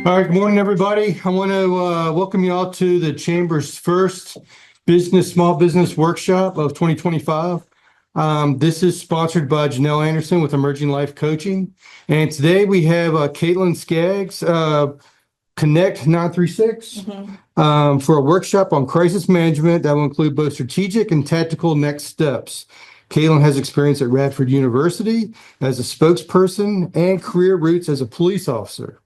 All right, good morning, everybody. I want to welcome you all to the Chamber's first small business workshop of 2025. This is sponsored by Janelle Anderson with Emerging Life Coaching. And today we have Caitlyn Scaggs, Connect 936, for a workshop on crisis management that will include both strategic and tactical next steps. Caitlyn has experience at Radford University as a spokesperson and career roots as a police officer.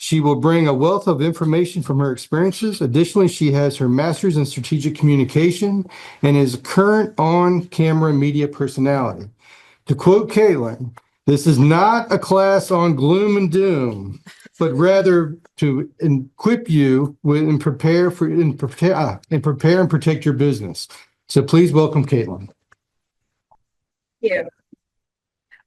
She will bring a wealth of information from her experiences. Additionally, she has her master's in strategic communication and is a current on-camera media personality. To quote Caitlyn, "This is not a class on gloom and doom, but rather to equip you with and prepare and protect your business." So please welcome Caitlyn. Thank you.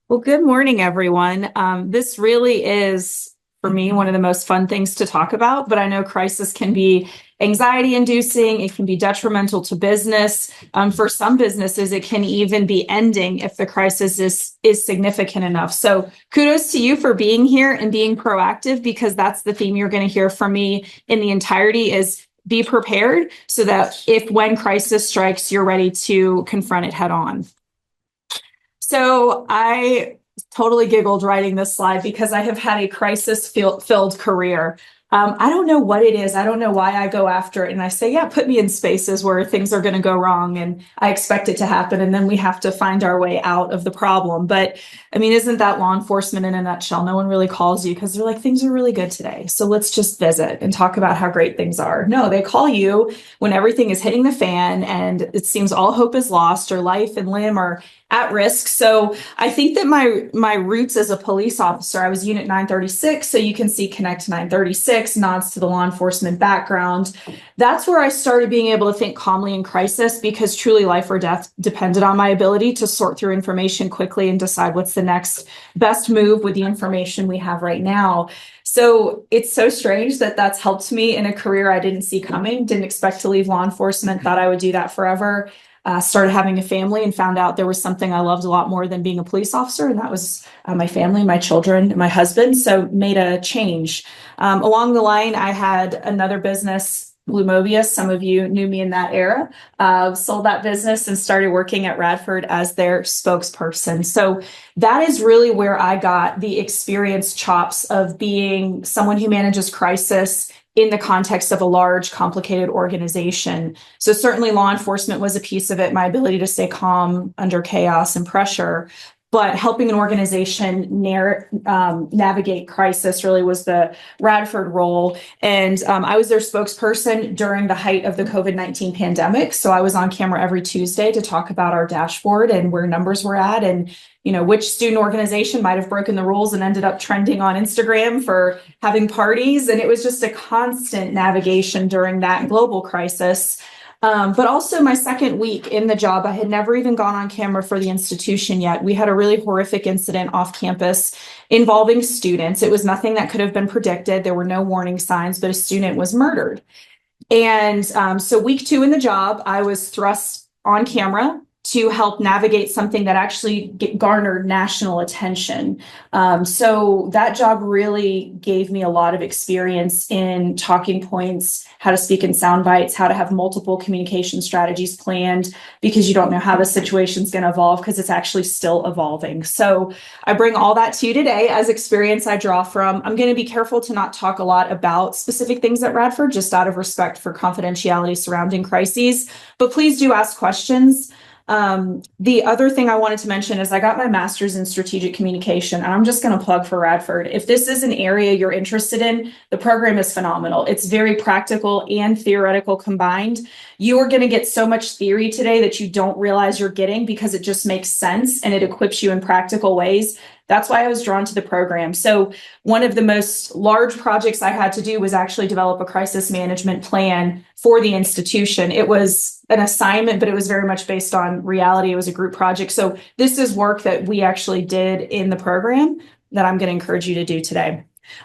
Well, good morning, everyone. This really is, for me, one of the most fun things to talk about, but I know crisis can be anxiety inducing. It can be detrimental to business. For some businesses, it can even be ending if the crisis is significant enough. So kudos to you for being here and being proactive, because that's the theme you're going to hear from me in the entirety is be prepared so that when crisis strikes, you're ready to confront it head on. So I totally giggled writing this slide because I have had a crisis-filled career. I don't know what it is. I don't know why I go after it. And I say, yeah, put me in spaces where things are going to go wrong and I expect it to happen. And then we have to find our way out of the problem. But I mean, isn't that law enforcement in a nutshell? No one really calls you because they're like, things are really good today. So let's just visit and talk about how great things are. No, they call you when everything is hitting the fan and it seems all hope is lost or life and limb are at risk. So I think that my roots as a police officer, I was Unit 936. So you can see Connect 936 nods to the law enforcement background. That's where I started being able to think calmly in crisis, because truly life or death depended on my ability to sort through information quickly and decide what's the next best move with the information we have right now. So it's so strange that that's helped me in a career I didn't see coming, didn't expect to leave law enforcement, thought I would do that forever. Started having a family and found out there was something I loved a lot more than being a police officer. And that was my family, my children, my husband. So made a change. Along the line, I had another business, Blumobius. Some of you knew me in that era. Sold that business and started working at Radford as their spokesperson. So that is really where I got the experience chops of being someone who manages crisis in the context of a large, complicated organization. So certainly law enforcement was a piece of it, my ability to stay calm under chaos and pressure. But helping an organization navigate crisis really was the Radford role. And I was their spokesperson during the height of the COVID-19 pandemic. So I was on camera every Tuesday to talk about our dashboard and where numbers were at, and which student organization might have broken the rules and ended up trending on Instagram for having parties. And it was just a constant navigation during that global crisis. But also my second week in the job, I had never even gone on camera for the institution yet. We had a really horrific incident off campus involving students. It was nothing that could have been predicted. There were no warning signs, but a student was murdered. And so week 2 in the job, I was thrust on camera to help navigate something that actually garnered national attention. So that job really gave me a lot of experience in talking points, how to speak in sound bites, how to have multiple communication strategies planned, because you don't know how the situation's going to evolve, because it's actually still evolving. So I bring all that to you today as experience I draw from. I'm going to be careful to not talk a lot about specific things at Radford, just out of respect for confidentiality surrounding crises, but please do ask questions. The other thing I wanted to mention is I got my master's in strategic communication, and I'm just going to plug for Radford. If this is an area you're interested in, the program is phenomenal. It's very practical and theoretical combined. You are going to get so much theory today that you don't realize you're getting, because it just makes sense and it equips you in practical ways. That's why I was drawn to the program. So one of the most large projects I had to do was actually develop a crisis management plan for the institution. It was an assignment, but it was very much based on reality. It was a group project. So this is work that we actually did in the program that I'm going to encourage you to do today.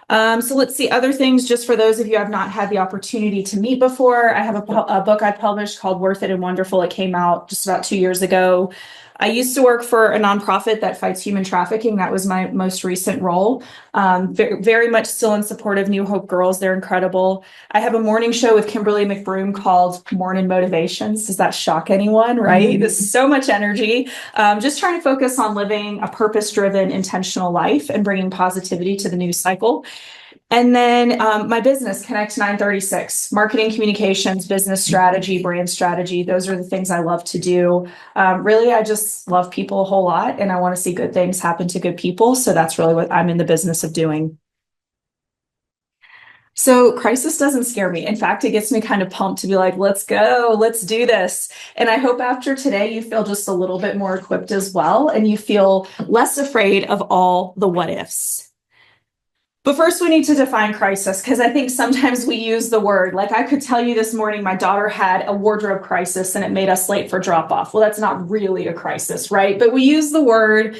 So let's see other things, just for those of you who have not had the opportunity to meet before. I have a book I published called Worth It and Wonderful. It came out just about 2 years ago. I used to work for a nonprofit that fights human trafficking. That was my most recent role. Very much still in support of New Hope Girls. They're incredible. I have a morning show with Kimberly McBroom called Morning Motivations. Does that shock anyone, right? This is so much energy. Just trying to focus on living a purpose-driven, intentional life and bringing positivity to the news cycle. And then my business, Connect 936, marketing communications, business strategy, brand strategy. Those are the things I love to do. Really, I just love people a whole lot, and I want to see good things happen to good people. So that's really what I'm in the business of doing. So crisis doesn't scare me. In fact, it gets me kind of pumped to be like, let's go, let's do this. And I hope after today, you feel just a little bit more equipped as well, and you feel less afraid of all the what ifs. But first, we need to define crisis, because I think sometimes we use the word. Like, I could tell you this morning, my daughter had a wardrobe crisis and it made us late for drop off. Well, that's not really a crisis, right? But we use the word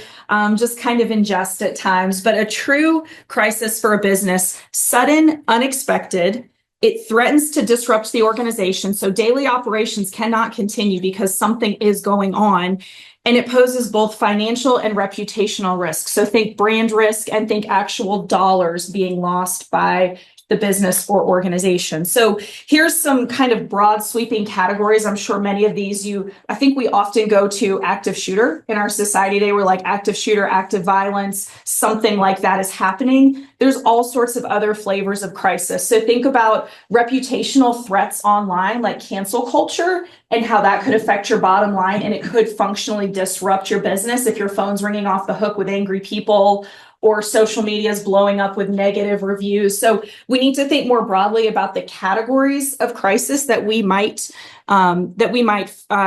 just kind of in jest at times. But a true crisis for a business, sudden, unexpected. It threatens to disrupt the organization. So daily operations cannot continue because something is going on. And it poses both financial and reputational risk. So think brand risk and think actual dollars being lost by the business or organization. So here's some kind of broad sweeping categories. I'm sure many of these I think we often go to active shooter in our society today. We're like active shooter, active violence, something like that is happening. There's all sorts of other flavors of crisis. So think about reputational threats online, like cancel culture, and how that could affect your bottom line. And it could functionally disrupt your business if your phone's ringing off the hook with angry people, or social media is blowing up with negative reviews. So we need to think more broadly about the categories of crisis that we might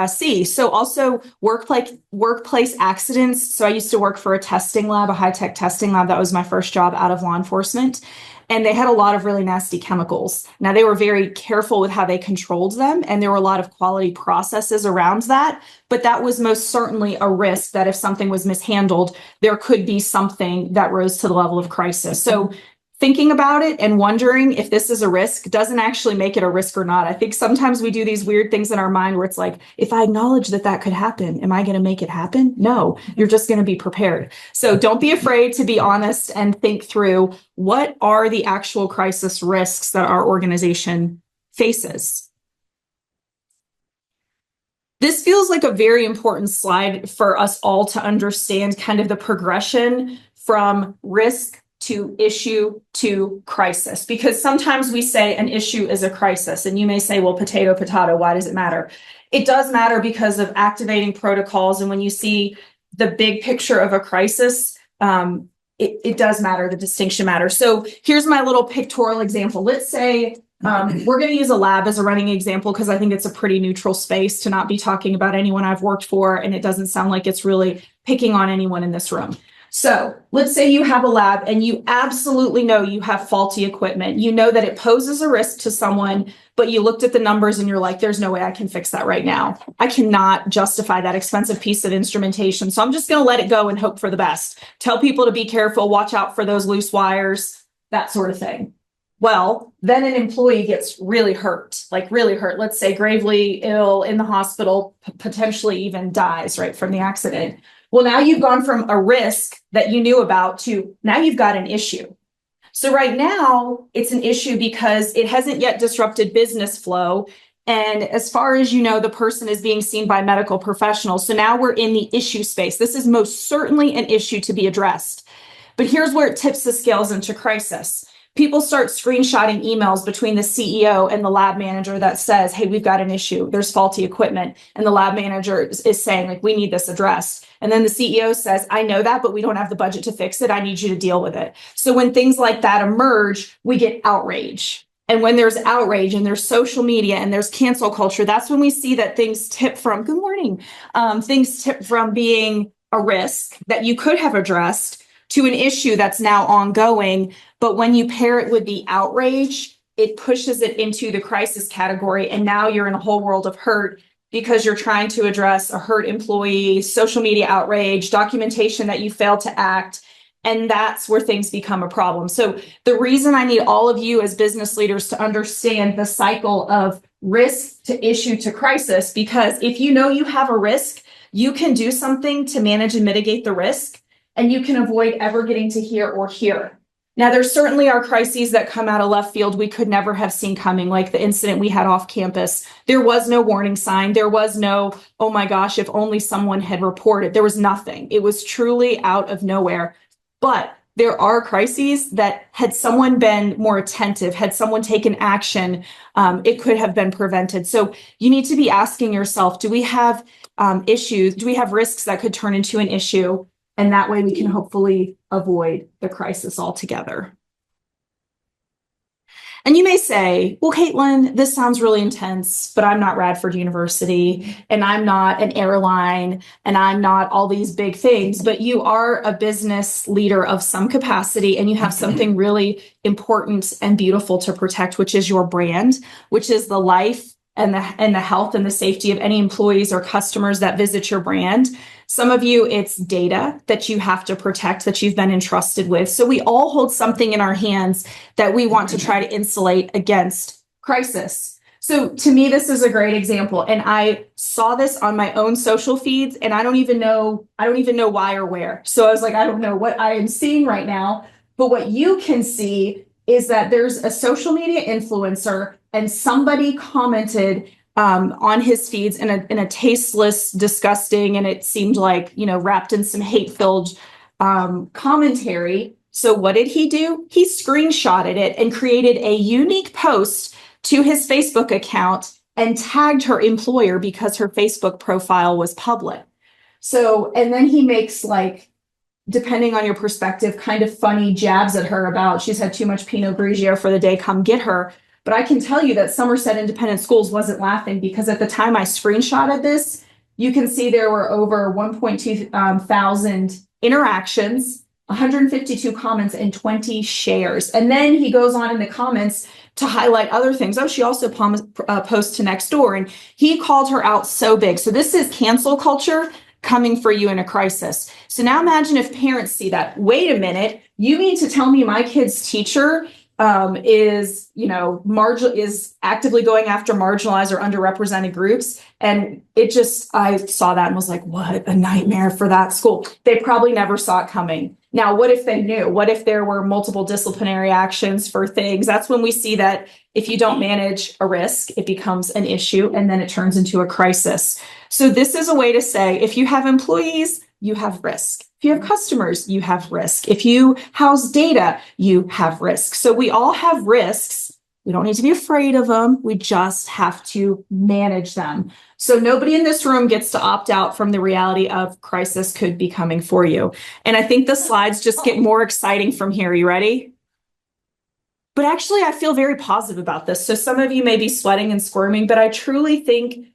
see. So also workplace accidents. So I used to work for a testing lab, a high-tech testing lab. That was my first job out of law enforcement. And they had a lot of really nasty chemicals. Now, they were very careful with how they controlled them, and there were a lot of quality processes around that. But that was most certainly a risk that if something was mishandled, there could be something that rose to the level of crisis. So thinking about it and wondering if this is a risk doesn't actually make it a risk or not. I think sometimes we do these weird things in our mind where it's like, if I acknowledge that that could happen, am I going to make it happen? No, you're just going to be prepared. So don't be afraid to be honest and think through, what are the actual crisis risks that our organization faces? This feels like a very important slide for us all to understand kind of the progression from risk to issue to crisis, because sometimes we say an issue is a crisis, and you may say, well, potato, why does it matter? It does matter because of activating protocols. And when you see the big picture of a crisis, it does matter. The distinction matters. So here's my little pictorial example. Let's say we're going to use a lab as a running example, because I think it's a pretty neutral space to not be talking about anyone I've worked for, and it doesn't sound like it's really picking on anyone in this room. So let's say you have a lab and you absolutely know you have faulty equipment. You know that it poses a risk to someone, but you looked at the numbers and you're like, there's no way I can fix that right now. I cannot justify that expensive piece of instrumentation. So I'm just going to let it go and hope for the best. Tell people to be careful, watch out for those loose wires, that sort of thing. Well, then an employee gets really hurt, like really hurt. Let's say gravely ill in the hospital, potentially even dies right from the accident. Well, now you've gone from a risk that you knew about to now you've got an issue. So right now it's an issue because it hasn't yet disrupted business flow. And as far as you know, the person is being seen by medical professionals. So now we're in the issue space. This is most certainly an issue to be addressed. But here's where it tips the scales into crisis. People start screenshotting emails between the CEO and the lab manager that says, hey, we've got an issue. There's faulty equipment. And the lab manager is saying, like, we need this addressed. And then the CEO says, I know that, but we don't have the budget to fix it. I need you to deal with it. So when things like that emerge, we get outrage. And when there's outrage and there's social media and there's cancel culture, that's when we see that things tip from, good morning, things tip from being a risk that you could have addressed to an issue that's now ongoing. But when you pair it with the outrage, it pushes it into the crisis category. And now you're in a whole world of hurt because you're trying to address a hurt employee, social media outrage, documentation that you failed to act. And that's where things become a problem. So the reason I need all of you as business leaders to understand the cycle of risk to issue to crisis, because if you know you have a risk, you can do something to manage and mitigate the risk, and you can avoid ever getting to here. Now, there certainly are crises that come out of left field we could never have seen coming, like the incident we had off campus. There was no warning sign. There was no, oh my gosh, if only someone had reported. There was nothing. It was truly out of nowhere. But there are crises that had someone been more attentive, had someone taken action, it could have been prevented. So you need to be asking yourself, do we have issues? Do we have risks that could turn into an issue? And that way we can hopefully avoid the crisis altogether. And you may say, well, Caitlyn, this sounds really intense, but I'm not Radford University, and I'm not an airline, and I'm not all these big things, but you are a business leader of some capacity, and you have something really important and beautiful to protect, which is your brand, which is the life and the health and the safety of any employees or customers that visit your brand. Some of you, it's data that you have to protect, that you've been entrusted with. So we all hold something in our hands that we want to try to insulate against crisis. So to me, this is a great example. And I saw this on my own social feeds, and I don't even know why or where. So I was like, I don't know what I am seeing right now. But what you can see is that there's a social media influencer, and somebody commented on his feeds in a tasteless, disgusting, and it seemed like, wrapped in some hate-filled commentary. So what did he do? He screenshotted it and created a unique post to his Facebook account and tagged her employer because her Facebook profile was public. So, and then he makes, like, depending on your perspective, kind of funny jabs at her about she's had too much Pinot Grigio for the day, come get her. But I can tell you that Somerset Independent Schools wasn't laughing, because at the time I screenshotted this, you can see there were over 1.2 thousand interactions, 152 comments, and 20 shares. And then he goes on in the comments to highlight other things. Oh, she also posts to next door, and he called her out so big. So this is cancel culture coming for you in a crisis. So now imagine if parents see that. Wait a minute, you mean to tell me my kid's teacher is actively going after marginalized or underrepresented groups? And I saw that and was like, what a nightmare for that school. They probably never saw it coming. Now, what if they knew? What if there were multiple disciplinary actions for things? That's when we see that if you don't manage a risk, it becomes an issue, and then it turns into a crisis. So this is a way to say, if you have employees, you have risk. If you have customers, you have risk. If you house data, you have risk. So we all have risks. We don't need to be afraid of them. We just have to manage them. So nobody in this room gets to opt out from the reality of crisis could be coming for you. And I think the slides just get more exciting from here. You ready? But actually, I feel very positive about this. So some of you may be sweating and squirming, but I truly think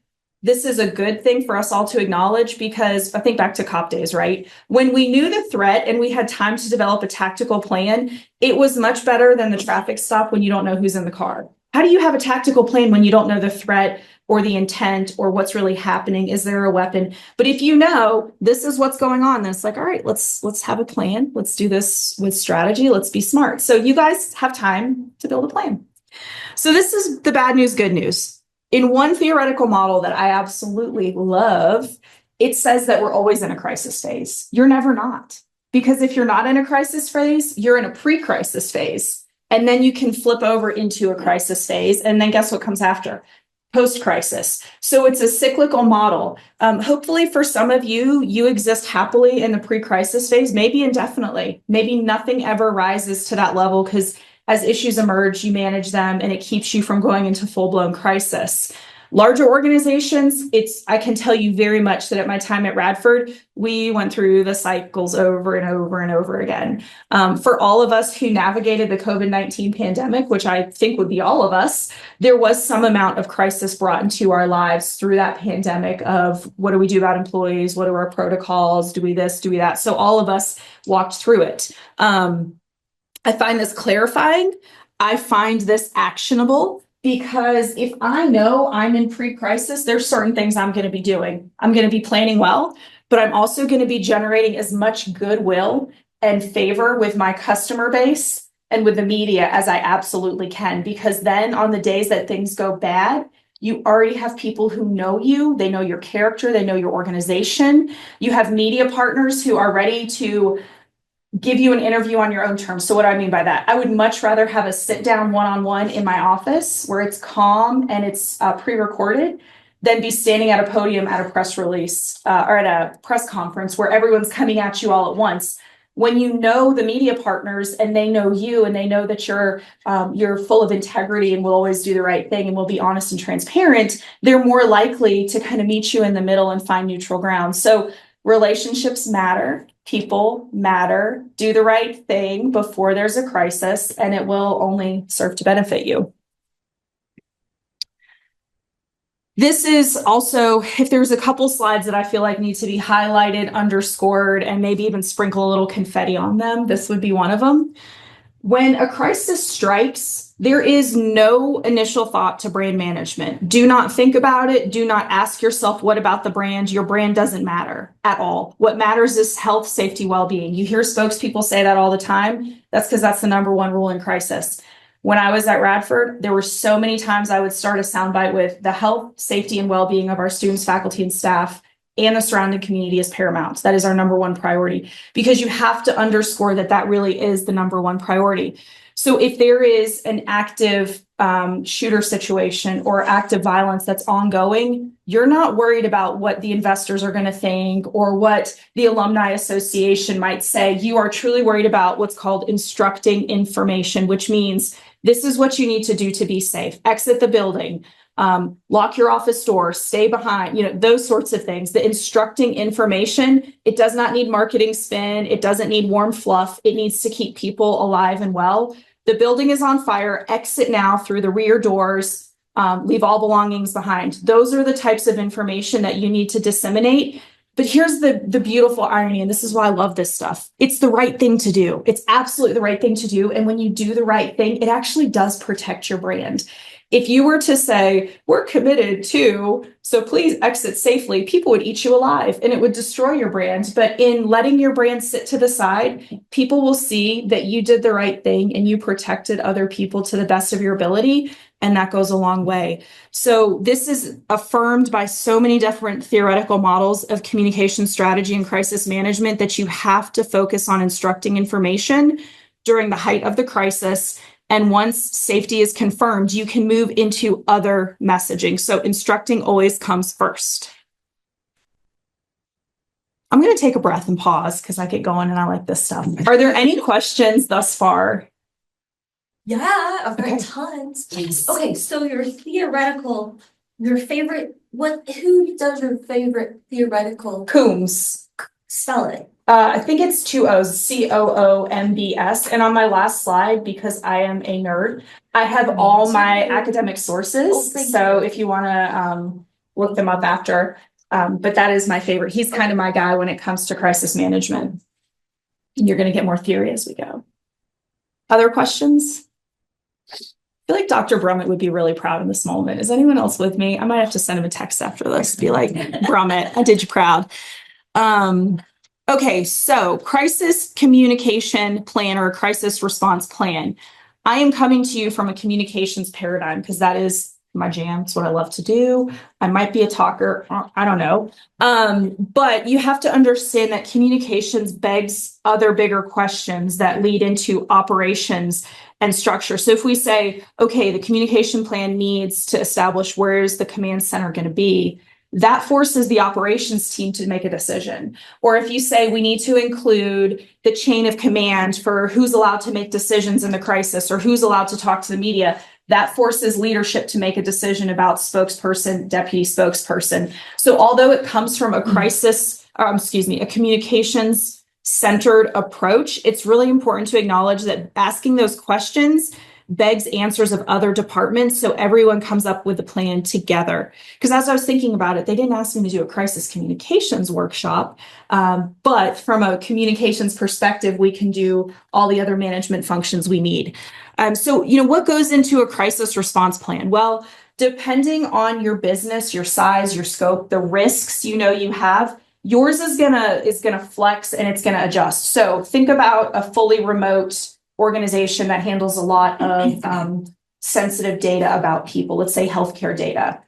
this is a good thing for us all to acknowledge, because I think back to COP days, right? When we knew the threat and we had time to develop a tactical plan, it was much better than the traffic stop when you don't know who's in the car. How do you have a tactical plan when you don't know the threat or the intent or what's really happening? Is there a weapon? But if you know this is what's going on, then it's like, all right, let's have a plan. Let's do this with strategy. Let's be smart. So you guys have time to build a plan. So this is the bad news, good news. In one theoretical model that I absolutely love, it says that we're always in a crisis phase. You're never not. Because if you're not in a crisis phase, you're in a pre-crisis phase. And then you can flip over into a crisis phase. And then guess what comes after? Post-crisis. So it's a cyclical model. Hopefully for some of you, you exist happily in the pre-crisis phase, maybe indefinitely. Maybe nothing ever rises to that level, because as issues emerge, you manage them, and it keeps you from going into full-blown crisis. Larger organizations, I can tell you very much that at my time at Radford, we went through the cycles over and over and over again. For all of us who navigated the COVID-19 pandemic, which I think would be all of us, there was some amount of crisis brought into our lives through that pandemic of what do we do about employees? What are our protocols? Do we this, do we that? So all of us walked through it. I find this clarifying. I find this actionable, because if I know I'm in pre-crisis, there's certain things I'm going to be doing. I'm going to be planning well, but I'm also going to be generating as much goodwill and favor with my customer base and with the media as I absolutely can, because then on the days that things go bad, You already have people who know you, they know your character, they know your organization. You have media partners who are ready to give you an interview on your own terms. So what do I mean by that? I would much rather have a sit down one-on-one in my office where it's calm and it's pre-recorded than be standing at a podium at a press release or at a press conference where everyone's coming at you all at once. When you know the media partners and they know you and they know that you're full of integrity and will always do the right thing and will be honest and transparent, they're more likely to kind of meet you in the middle and find neutral ground. So relationships matter. People matter. Do the right thing before there's a crisis, and it will only serve to benefit you. This is also, if there's a couple slides that I feel like need to be highlighted, underscored, and maybe even sprinkle a little confetti on them, this would be one of them. When a crisis strikes, there is no initial thought to brand management. Do not think about it. Do not ask yourself, what about the brand? Your brand doesn't matter at all. What matters is health, safety, well-being. You hear spokespeople say that all the time. That's because that's the number one rule in crisis. When I was at Radford, there were so many times I would start a soundbite with the health, safety, and well-being of our students, faculty, and staff and the surrounding community is paramount. That is our number one priority, because you have to underscore that that really is the number one priority. So if there is an active shooter situation or active violence that's ongoing, you're not worried about what the investors are going to think or what the alumni association might say. You are truly worried about what's called instructing information, which means this is what you need to do to be safe. Exit the building. Lock your office door, stay behind, those sorts of things. The instructing information, it does not need marketing spin. It doesn't need warm fluff. It needs to keep people alive and well. The building is on fire. Exit now through the rear doors. Leave all belongings behind. Those are the types of information that you need to disseminate. But here's the beautiful irony, and this is why I love this stuff. It's the right thing to do. It's absolutely the right thing to do. And when you do the right thing, it actually does protect your brand. If you were to say, we're committed to, so please exit safely, people would eat you alive and it would destroy your brand. But in letting your brand sit to the side, people will see that you did the right thing and you protected other people to the best of your ability. And that goes a long way. So this is affirmed by so many different theoretical models of communication strategy and crisis management that you have to focus on instructing information during the height of the crisis. And once safety is confirmed, you can move into other messaging. So instructing always comes first. I'm going to take a breath and pause because I get going and I like this stuff. Are there any questions thus far? Yeah, I've got tons. Yes. Okay, so your favorite, who does your favorite theoretical? Coombs. Spell it. I think it's 2 O's, Coombs. And on my last slide, because I am a nerd, I have all my academic sources. So if you want to look them up after, but that is my favorite. He's kind of my guy when it comes to crisis management. You're going to get more theory as we go. Other questions? I feel like Dr. Brummett would be really proud in this moment. Is anyone else with me? I might have to send him a text after this, be like, Brummett, I did you proud. Okay, so crisis communication plan or crisis response plan. I am coming to you from a communications paradigm because that is my jam. It's what I love to do. I might be a talker. I don't know. But you have to understand that communications begs other bigger questions that lead into operations and structure. So if we say, okay, the communication plan needs to establish where is the command center going to be, that forces the operations team to make a decision. Or if you say we need to include the chain of command for who's allowed to make decisions in the crisis or who's allowed to talk to the media, that forces leadership to make a decision about spokesperson, deputy spokesperson. So although it comes from a a communications centered approach, it's really important to acknowledge that asking those questions begs answers of other departments, so everyone comes up with a plan together. Because as I was thinking about it, they didn't ask me to do a crisis communications workshop, but from a communications perspective, we can do all the other management functions we need. So, what goes into a crisis response plan? Well, depending on your business, your size, your scope, the risks you have, yours is gonna flex and it's gonna adjust. So think about a fully remote organization that handles a lot of sensitive data about people, let's say healthcare data.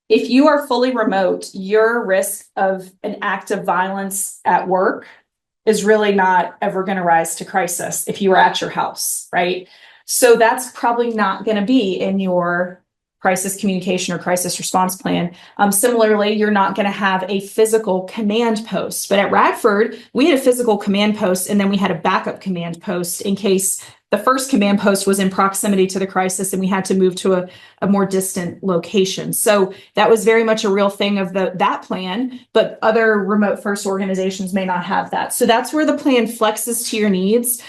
If you are fully remote, your risk of an act of violence at work is really not ever going to rise to crisis if you are at your house, right? So that's probably not going to be in your crisis communication or crisis response plan. Similarly, you're not going to have a physical command post. But at Radford, we had a physical command post, and then we had a backup command post in case the first command post was in proximity to the crisis and we had to move to a more distant location. So that was very much a real thing of that plan, but other remote first organizations may not have that. So that's where the plan flexes to your needs.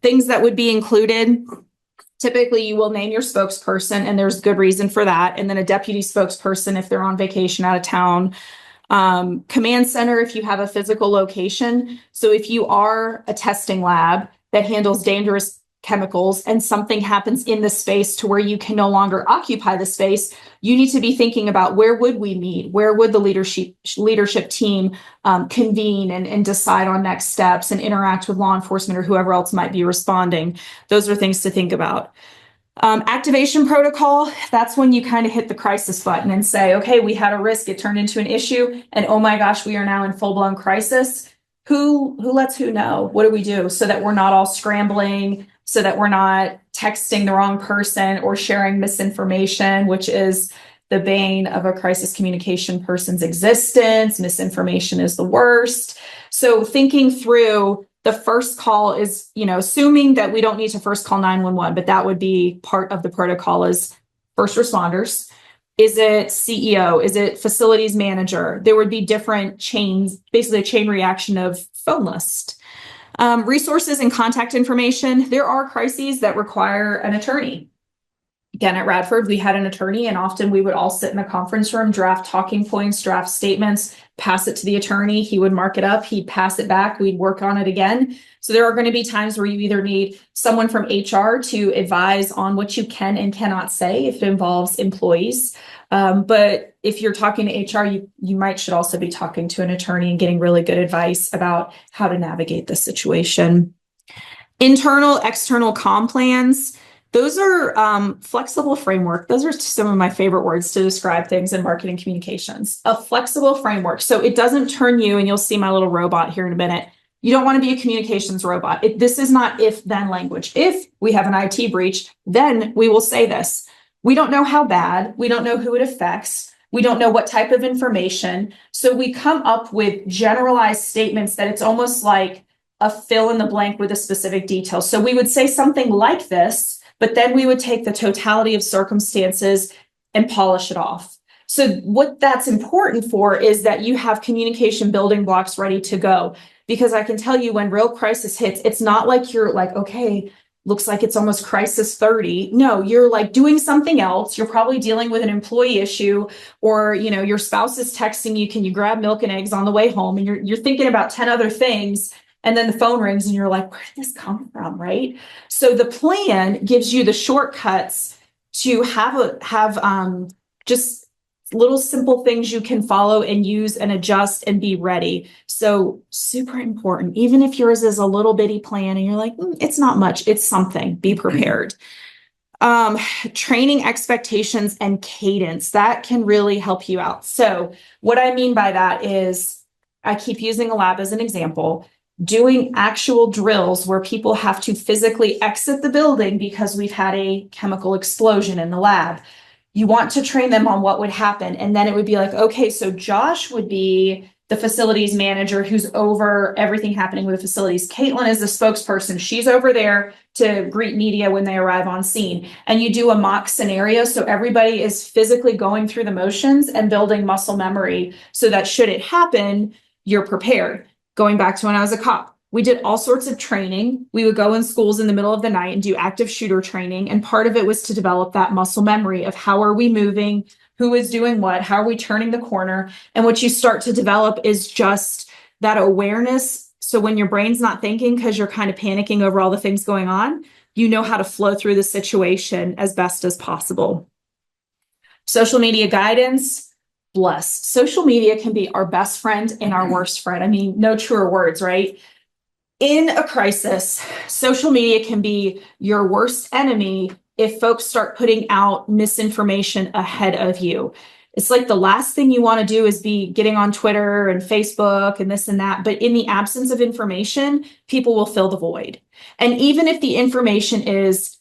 Things that would be included: typically you will name your spokesperson, and there's good reason for that, and then a deputy spokesperson if they're on vacation out of town. Command center if you have a physical location. So if you are a testing lab that handles dangerous chemicals and something happens in the space to where you can no longer occupy the space, you need to be thinking about where would we meet? Where would the leadership team convene and decide on next steps and interact with law enforcement or whoever else might be responding? Those are things to think about. Activation protocol, that's when you kind of hit the crisis button and say, okay, we had a risk, it turned into an issue, and oh my gosh, we are now in full-blown crisis. Who lets who know? What do we do so that we're not all scrambling, so that we're not texting the wrong person or sharing misinformation, which is the bane of a crisis communication person's existence. Misinformation is the worst. So thinking through the first call is, assuming that we don't need to first call 911, but that would be part of the protocol is first responders. Is it CEO? Is it facilities manager? There would be different chains, basically a chain reaction of phone list. Resources and contact information. There are crises that require an attorney. Again, at Radford, we had an attorney, and often we would all sit in a conference room, draft talking points, draft statements, pass it to the attorney. He would mark it up. He'd pass it back. We'd work on it again. So there are going to be times where you either need someone from HR to advise on what you can and cannot say if it involves employees. But if you're talking to HR, you should also be talking to an attorney and getting really good advice about how to navigate the situation. Internal, external comm plans. Those are flexible framework. Those are some of my favorite words to describe things in marketing communications. A flexible framework. So it doesn't turn you, and you'll see my little robot here in a minute. You don't want to be a communications robot. This is not if-then language. If we have an IT breach, then we will say this. We don't know how bad. We don't know who it affects. We don't know what type of information. So we come up with generalized statements that it's almost like a fill in the blank with a specific detail. So we would say something like this, but then we would take the totality of circumstances and polish it off. So what that's important for is that you have communication building blocks ready to go. Because I can tell you when real crisis hits, it's not like you're like, okay, looks like it's almost crisis 30. No, you're like doing something else. You're probably dealing with an employee issue, or your spouse is texting you, can you grab milk and eggs on the way home? And you're thinking about 10 other things. And then the phone rings and you're like, where did this come from, right? So the plan gives you the shortcuts to have just little simple things you can follow and use and adjust and be ready. So super important. Even if yours is a little bitty plan and you're like, it's not much, it's something, be prepared. Training expectations and cadence, that can really help you out. So what I mean by that is, I keep using a lab as an example. Doing actual drills where people have to physically exit the building because we've had a chemical explosion in the lab. You want to train them on what would happen. And then it would be like, okay, so Josh would be the facilities manager who's over everything happening with the facilities. Caitlyn is the spokesperson. She's over there to greet media when they arrive on scene. And you do a mock scenario. So everybody is physically going through the motions and building muscle memory so that should it happen, you're prepared. Going back to when I was a cop, we did all sorts of training. We would go in schools in the middle of the night and do active shooter training. And part of it was to develop that muscle memory of how are we moving, who is doing what, how are we turning the corner. And what you start to develop is just that awareness. So when your brain's not thinking because you're kind of panicking over all the things going on, you know how to flow through the situation as best as possible. Social media guidance. Blessed. Social media can be our best friend and our worst friend. I mean, no truer words, right? In a crisis, social media can be your worst enemy if folks start putting out misinformation ahead of you. It's like the last thing you want to do is be getting on Twitter and Facebook and this and that. But in the absence of information, people will fill the void. And even if the information is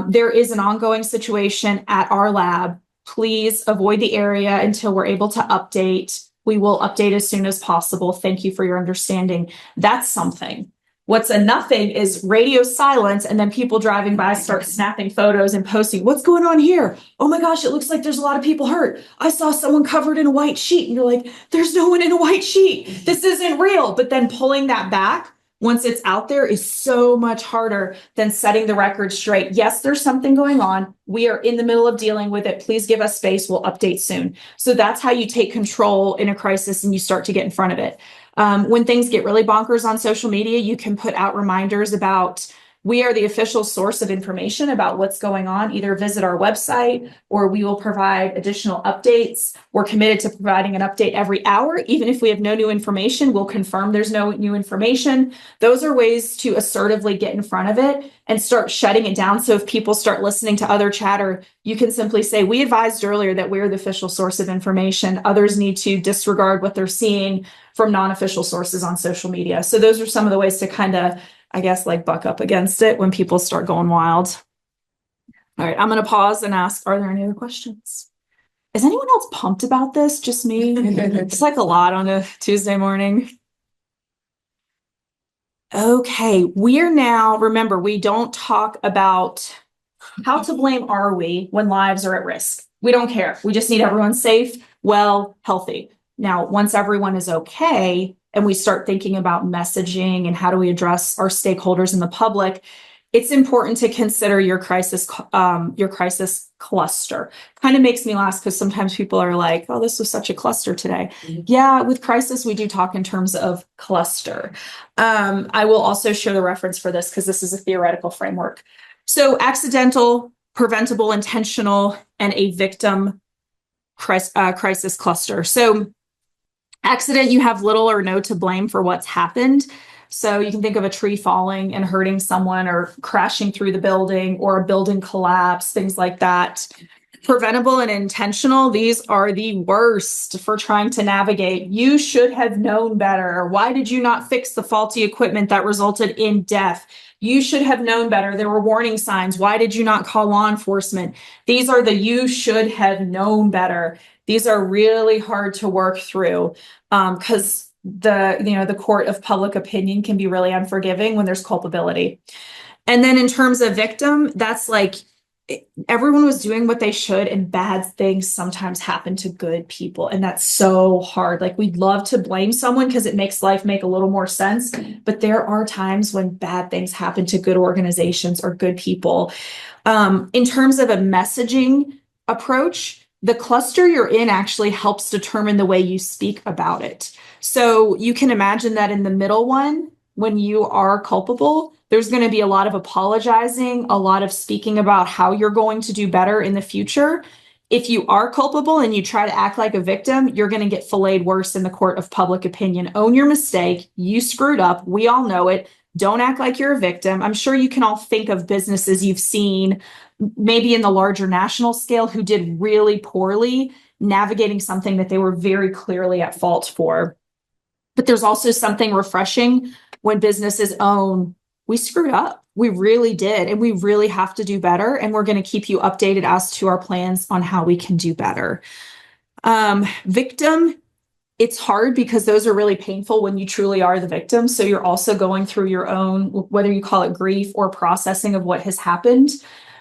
there is an ongoing situation at our lab, please avoid the area until we're able to update. We will update as soon as possible. Thank you for your understanding. That's something. What's a nothing is radio silence, and then people driving by start snapping photos and posting, what's going on here? Oh my gosh, it looks like there's a lot of people hurt. I saw someone covered in a white sheet. And you're like, there's no one in a white sheet. This isn't real. But then pulling that back once it's out there is so much harder than setting the record straight. Yes, there's something going on. We are in the middle of dealing with it. Please give us space. We'll update soon. So that's how you take control in a crisis and you start to get in front of it. When things get really bonkers on social media, you can put out reminders about, we are the official source of information about what's going on. Either visit our website or we will provide additional updates. We're committed to providing an update every hour. Even if we have no new information, we'll confirm there's no new information. Those are ways to assertively get in front of it and start shutting it down. So if people start listening to other chatter, you can simply say, we advised earlier that we're the official source of information. Others need to disregard what they're seeing from non-official sources on social media. So those are some of the ways to kind of, I guess, like buck up against it when people start going wild. All right, I'm going to pause and ask, are there any other questions? Is anyone else pumped about this? Just me? It's like a lot on a Tuesday morning. Okay, we're now, remember, we don't talk about how to blame are we when lives are at risk. We don't care. We just need everyone safe, well, healthy. Now, once everyone is okay, and we start thinking about messaging and how do we address our stakeholders in the public, it's important to consider your crisis cluster. Kind of makes me laugh because sometimes people are like, oh, this was such a cluster today. Mm-hmm. Yeah, with crisis, we do talk in terms of cluster. I will also share the reference for this because this is a theoretical framework. So accidental, preventable, intentional, and a victim crisis cluster. So accident, you have little or no to blame for what's happened. So you can think of a tree falling and hurting someone or crashing through the building or a building collapse, things like that. Preventable and intentional, these are the worst for trying to navigate. You should have known better. Why did you not fix the faulty equipment that resulted in death? You should have known better. There were warning signs. Why did you not call law enforcement? These are the you should have known better. These are really hard to work through because the court of public opinion can be really unforgiving when there's culpability. And then in terms of victim, that's like everyone was doing what they should and bad things sometimes happen to good people. And that's so hard. Like we'd love to blame someone because it makes life make a little more sense. But there are times when bad things happen to good organizations or good people. In terms of a messaging approach, the cluster you're in actually helps determine the way you speak about it. So you can imagine that in the middle one, when you are culpable, there's going to be a lot of apologizing, a lot of speaking about how you're going to do better in the future. If you are culpable and you try to act like a victim, you're going to get filleted worse in the court of public opinion. Own your mistake. You screwed up. We all know it. Don't act like you're a victim. I'm sure you can all think of businesses you've seen, maybe in the larger national scale, who did really poorly navigating something that they were very clearly at fault for. But there's also something refreshing when businesses own, we screwed up. We really did. And we really have to do better. And we're going to keep you updated as to our plans on how we can do better. Victim, it's hard because those are really painful when you truly are the victim. So you're also going through your own, whether you call it grief or processing of what has happened.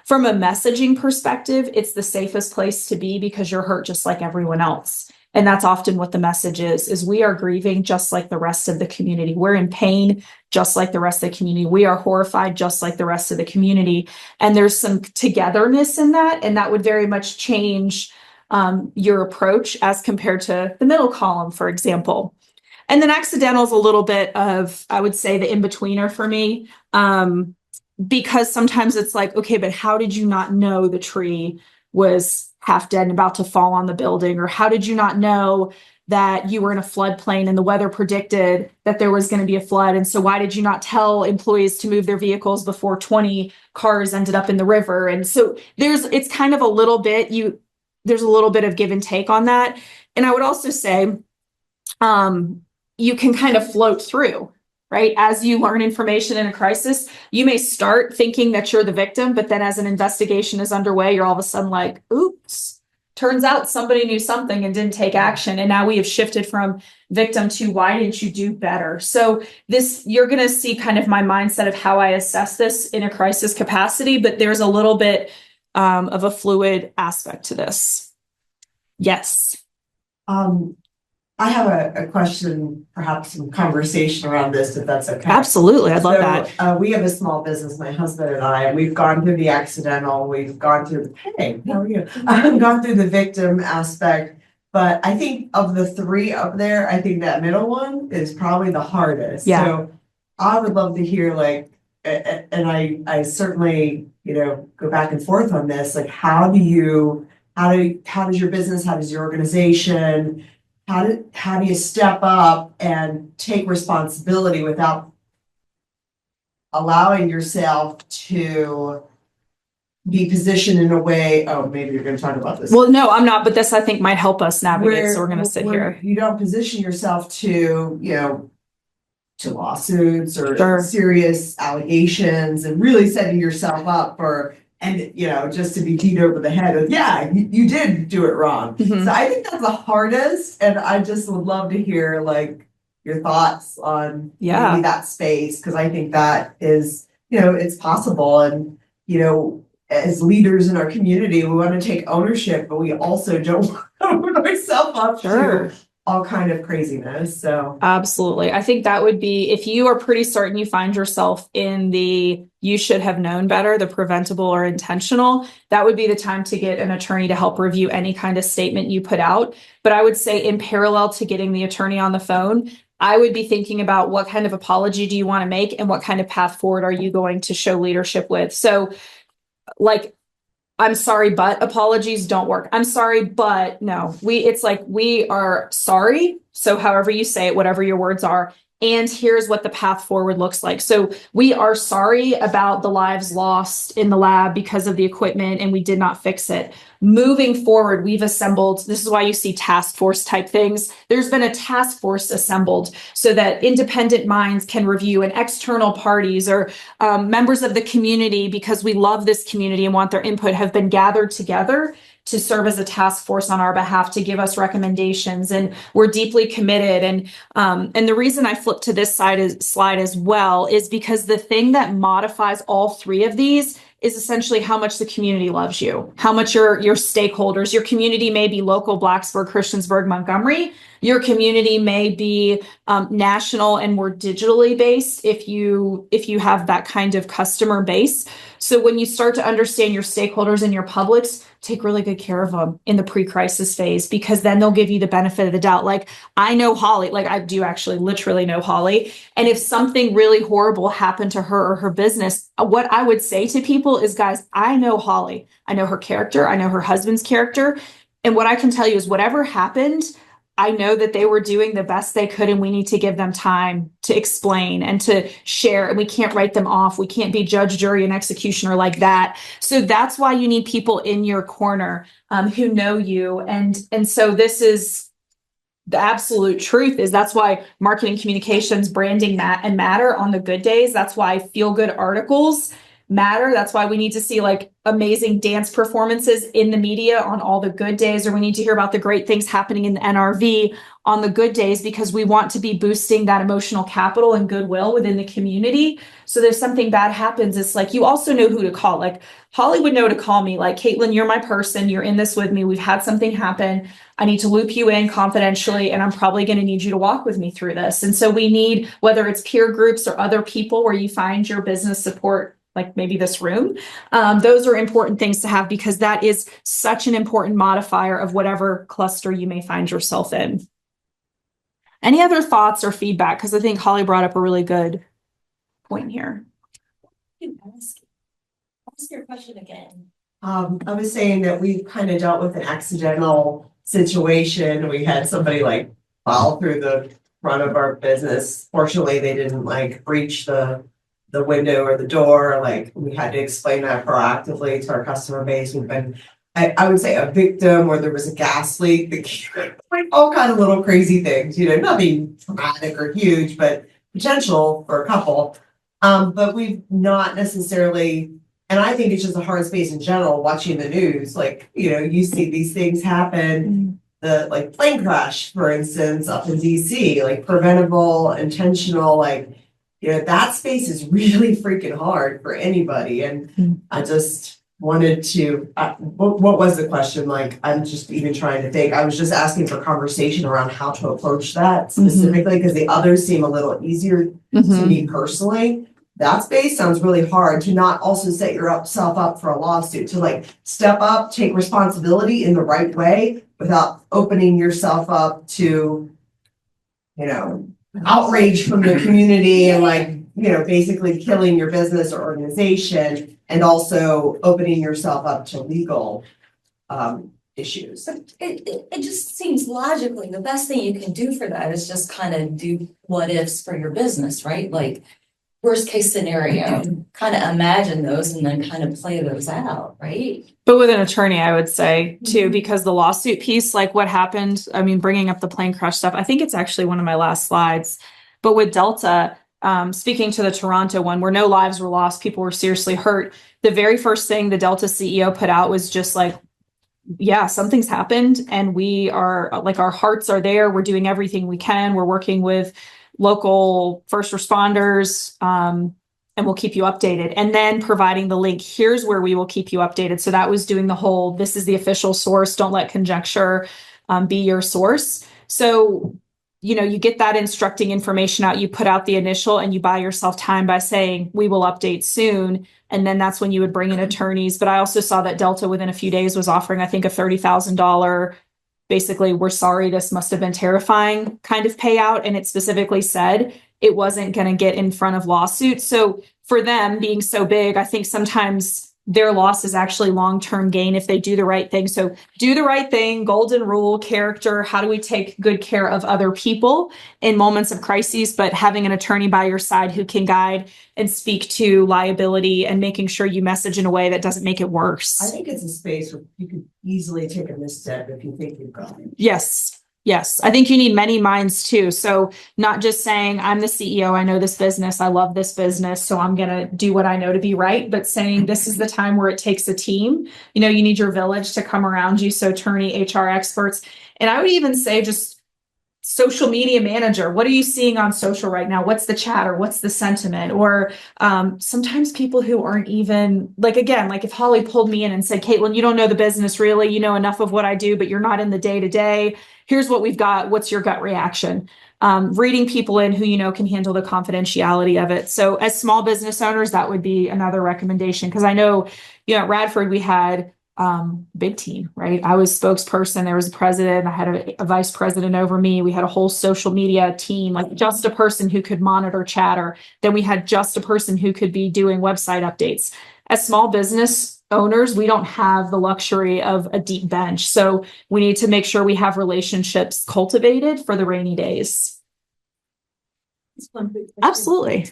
From a messaging perspective, it's the safest place to be because you're hurt just like everyone else. And that's often what the message is we are grieving just like the rest of the community. We're in pain just like the rest of the community. We are horrified just like the rest of the community. And there's some togetherness in that. And that would very much change your approach as compared to the middle column, for example. And then accidental is a little bit of, I would say, the in-betweener for me. Because sometimes it's like, okay, but how did you not know the tree was half dead and about to fall on the building? Or how did you not know that you were in a floodplain and the weather predicted that there was going to be a flood. And so why did you not tell employees to move their vehicles before 20 cars ended up in the river? And so it's kind of a little bit, there's a little bit of give and take on that. And I would also say, you can kind of float through, right? As you learn information in a crisis, you may start thinking that you're the victim, but then as an investigation is underway, you're all of a sudden like, oops, turns out somebody knew something and didn't take action. And now we have shifted from victim to why didn't you do better? So you're going to see kind of my mindset of how I assess this in a crisis capacity, but there's a little bit of a fluid aspect to this. Yes. I have a question, perhaps some conversation around this, if that's okay. Absolutely. I'd love that. We have a small business, my husband and I, and we've gone through the accidental, we've gone through, hey, how are you? I've gone through the victim aspect, but I think of the three up there, I think that middle one is probably the hardest. Yeah. So I would love to hear and I certainly, go back and forth on this, like how does your business, how does your organization, how do you step up and take responsibility without allowing yourself to be positioned in a way, maybe you're going to talk about this. Well, no, I'm not, but this I think might help us navigate. So we're going to sit here. You don't position yourself to, to lawsuits or Sure. serious allegations and really setting yourself up for, and just to be beat over the head of, you did do it wrong. Mhm. So I think that's the hardest, and I just would love to hear your thoughts on maybe that space, because I think that is, it's possible, and as leaders in our community, we want to take ownership, but we also don't want to open ourselves up Sure. to all kind of craziness. So Absolutely. I think that would be, if you are pretty certain you find yourself in the you should have known better, the preventable or intentional, that would be the time to get an attorney to help review any kind of statement you put out. But I would say in parallel to getting the attorney on the phone, I would be thinking about what kind of apology do you want to make and what kind of path forward are you going to show leadership with? So I'm sorry, but apologies don't work. I'm sorry, but no, we are sorry. So however you say it, whatever your words are, and here's what the path forward looks like. So we are sorry about the lives lost in the lab because of the equipment and we did not fix it. Moving forward, we've assembled, this is why you see task force type things. There's been a task force assembled so that independent minds can review, and external parties or members of the community, because we love this community and want their input, have been gathered together to serve as a task force on our behalf to give us recommendations. And we're deeply committed. And the reason I flipped to this slide as well is because the thing that modifies all three of these is essentially how much the community loves you, how much your stakeholders, your community may be local, Blacksburg, Christiansburg, Montgomery. Your community may be national and more digitally based if you have that kind of customer base. So when you start to understand your stakeholders and your publics, take really good care of them in the pre-crisis phase, because then they'll give you the benefit of the doubt. Like, I know Holly, I do actually literally know Holly. And if something really horrible happened to her or her business, what I would say to people is, guys, I know Holly. I know her character. I know her husband's character. And what I can tell you is whatever happened, I know that they were doing the best they could, and we need to give them time to explain and to share, and we can't write them off. We can't be judge, jury, and executioner like that. So that's why you need people in your corner who know you. And so this is the absolute truth, is that's why marketing, communications, branding matter on the good days. That's why feel good articles matter. That's why we need to see amazing dance performances in the media on all the good days, or we need to hear about the great things happening in the NRV on the good days, because we want to be boosting that emotional capital and goodwill within the community. So if something bad happens, it's you also know who to call. Holly would know to call me, Caitlyn, you're my person. You're in this with me. We've had something happen. I need to loop you in confidentially, and I'm probably going to need you to walk with me through this. And so we need, whether it's peer groups or other people where you find your business support, like maybe this room. Those are important things to have, because that is such an important modifier of whatever cluster you may find yourself in. Any other thoughts or feedback? Because I think Holly brought up a really good point here. Ask your question again. I was saying that we kind of dealt with an accidental situation. We had somebody plow through the front of our business. Fortunately, they didn't like breach the window or the door. Like we had to explain that proactively to our customer base. We've been, I would say, a victim, or there was a gas leak, like all kind of little crazy things, you know, nothing dramatic or huge, but potential for a couple. But we've not necessarily, and I think it's just a hard space in general, watching the news, like, you know, you see these things happen, the like plane crash, for instance, up in DC, like preventable, intentional, like, you know, that space is really freaking hard for anybody. And I just wanted to, what was the question? Like, I'm just even trying to think. I was just asking for conversation around how to approach that specifically, because the others seem a little easier to me personally. That space sounds really hard, to not also set yourself up for a lawsuit, to like step up, take responsibility in the right way without opening yourself up to, you know, outrage from the community and like, you know, basically killing your business or organization, and also opening yourself up to legal issues. It just seems logically, the best thing you can do for that is just kind of do what ifs for your business, right? Like worst case scenario, kind of imagine those and then kind of play those out, right? But with an attorney, I would say too, because the lawsuit piece, like what happened, I mean, bringing up the plane crash stuff, I think it's actually one of my last slides, but with Delta, speaking to the Toronto one where no lives were lost, people were seriously hurt. The very first thing the Delta CEO put out was just like, yeah, something's happened and we are like, our hearts are there. We're doing everything we can. We're working with local first responders, and we'll keep you updated. And then providing the link, here's where we will keep you updated. So that was doing the whole, this is the official source. Don't let conjecture be your source. So, you know, you get that instructing information out, you put out the initial, and you buy yourself time by saying, we will update soon. And then that's when you would bring in attorneys. But I also saw that Delta within a few days was offering, I think, a $30,000 basically, we're sorry, this must have been terrifying kind of payout. And it specifically said it wasn't going to get in front of lawsuits. So for them being so big, I think sometimes their loss is actually long-term gain if they do the right thing. So do the right thing, golden rule, character. How do we take good care of other people in moments of crises, but having an attorney by your side who can guide and speak to liability and making sure you message in a way that doesn't make it worse. I think it's a space where you could easily take a misstep if you think you've got it. Yes. Yes. I think you need many minds too. So not just saying, I'm the CEO, I know this business, I love this business, so I'm going to do what I know to be right. But saying this is the time where it takes a team. You know, you need your village to come around you. So attorney, HR experts. And I would even say just social media manager. What are you seeing on social right now? What's the chatter? What's the sentiment? Or sometimes people who aren't even like, again, like if Holly pulled me in and said, Caitlyn, you don't know the business really, you know enough of what I do, but you're not in the day to day. Here's what we've got. What's your gut reaction? Reading people in who, you know, can handle the confidentiality of it. So as small business owners, that would be another recommendation. Because I know, you know, at Radford, we had big team, right? I was spokesperson. There was a president. I had a vice president over me. We had a whole social media team, like just a person who could monitor chatter. Then we had just a person who could be doing website updates. As small business owners, we don't have the luxury of a deep bench. So we need to make sure we have relationships cultivated for the rainy days. Absolutely.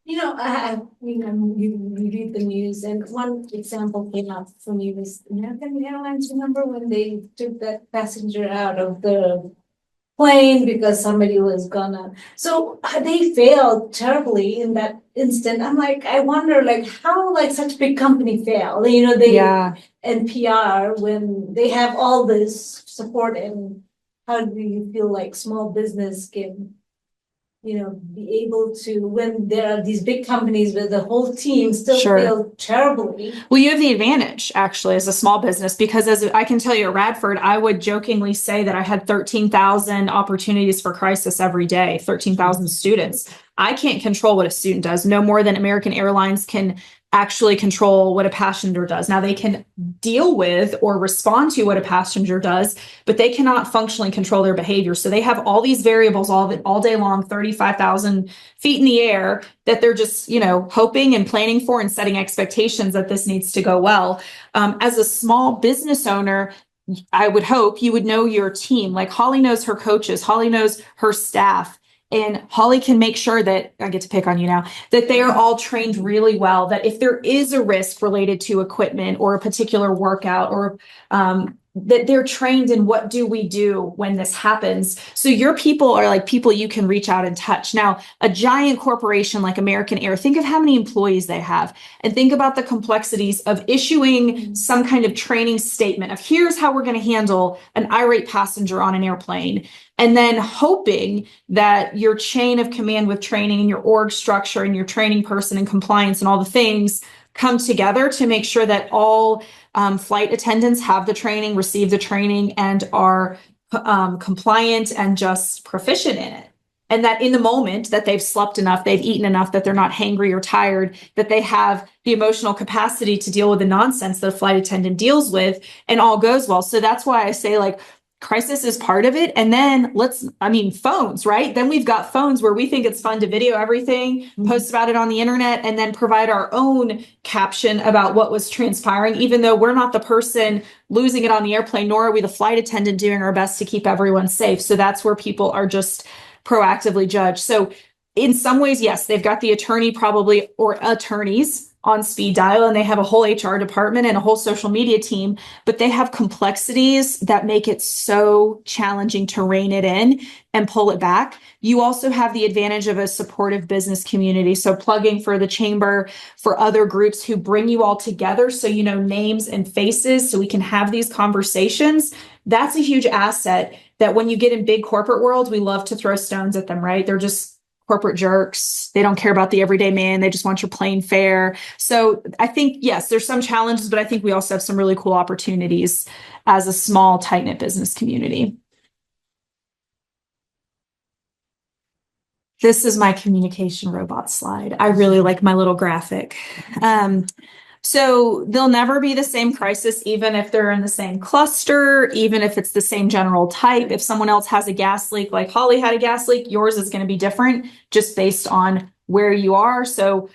You know, you read the news, and one example came up for me was American Airlines. Remember when they took that passenger out of the plane because somebody was gonna, so they failed terribly in that instant. I'm like, I wonder, like, how like such a big company fail? You know, they and PR when they have all this support, and how do you feel like small business can, you know, be able to, when there are these big companies with the whole team still fail terribly. Well, you have the advantage actually as a small business, because as I can tell you at Radford, I would jokingly say that I had 13,000 opportunities for crisis every day, 13,000 students. I can't control what a student does no more than American Airlines can actually control what a passenger does. Now they can deal with or respond to what a passenger does, but they cannot functionally control their behavior. So they have all these variables all day long, 35,000 feet in the air, that they're just, you know, hoping and planning for and setting expectations that this needs to go well. As a small business owner, I would hope you would know your team. Like Holly knows her coaches, Holly knows her staff, and Holly can make sure that I get to pick on you now, that they are all trained really well, that if there is a risk related to equipment or a particular workout or that they're trained in what do we do when this happens. So your people are like people you can reach out and touch. Now, a giant corporation like American Air, think of how many employees they have and think about the complexities of issuing some kind of training statement of here's how we're going to handle an irate passenger on an airplane. And then hoping that your chain of command with training and your org structure and your training person and compliance and all the things come together to make sure that all flight attendants have the training, receive the training, and are compliant and just proficient in it. And that in the moment that they've slept enough, they've eaten enough, that they're not hangry or tired, that they have the emotional capacity to deal with the nonsense that a flight attendant deals with, and all goes well. So that's why I say, like, crisis is part of it. And then phones, right? Then we've got phones where we think it's fun to video everything, post about it on the internet, and then provide our own caption about what was transpiring, even though we're not the person losing it on the airplane, nor are we the flight attendant doing our best to keep everyone safe. So that's where people are just proactively judged. So in some ways, yes, they've got the attorney probably or attorneys on speed dial, and they have a whole HR department and a whole social media team, but they have complexities that make it so challenging to rein it in and pull it back. You also have the advantage of a supportive business community. So plugging for the chamber, for other groups who bring you all together so you know names and faces so we can have these conversations. That's a huge asset that when you get in big corporate world, we love to throw stones at them, right? They're just corporate jerks. They don't care about the everyday man. They just want your plain fare. So I think, yes, there's some challenges, but I think we also have some really cool opportunities as a small, tight-knit business community. This is my communication robot slide. I really like my little graphic. So they'll never be the same crisis, even if they're in the same cluster, even if it's the same general type. If someone else has a gas leak, like Holly had a gas leak, yours is going to be different just based on where you are. So,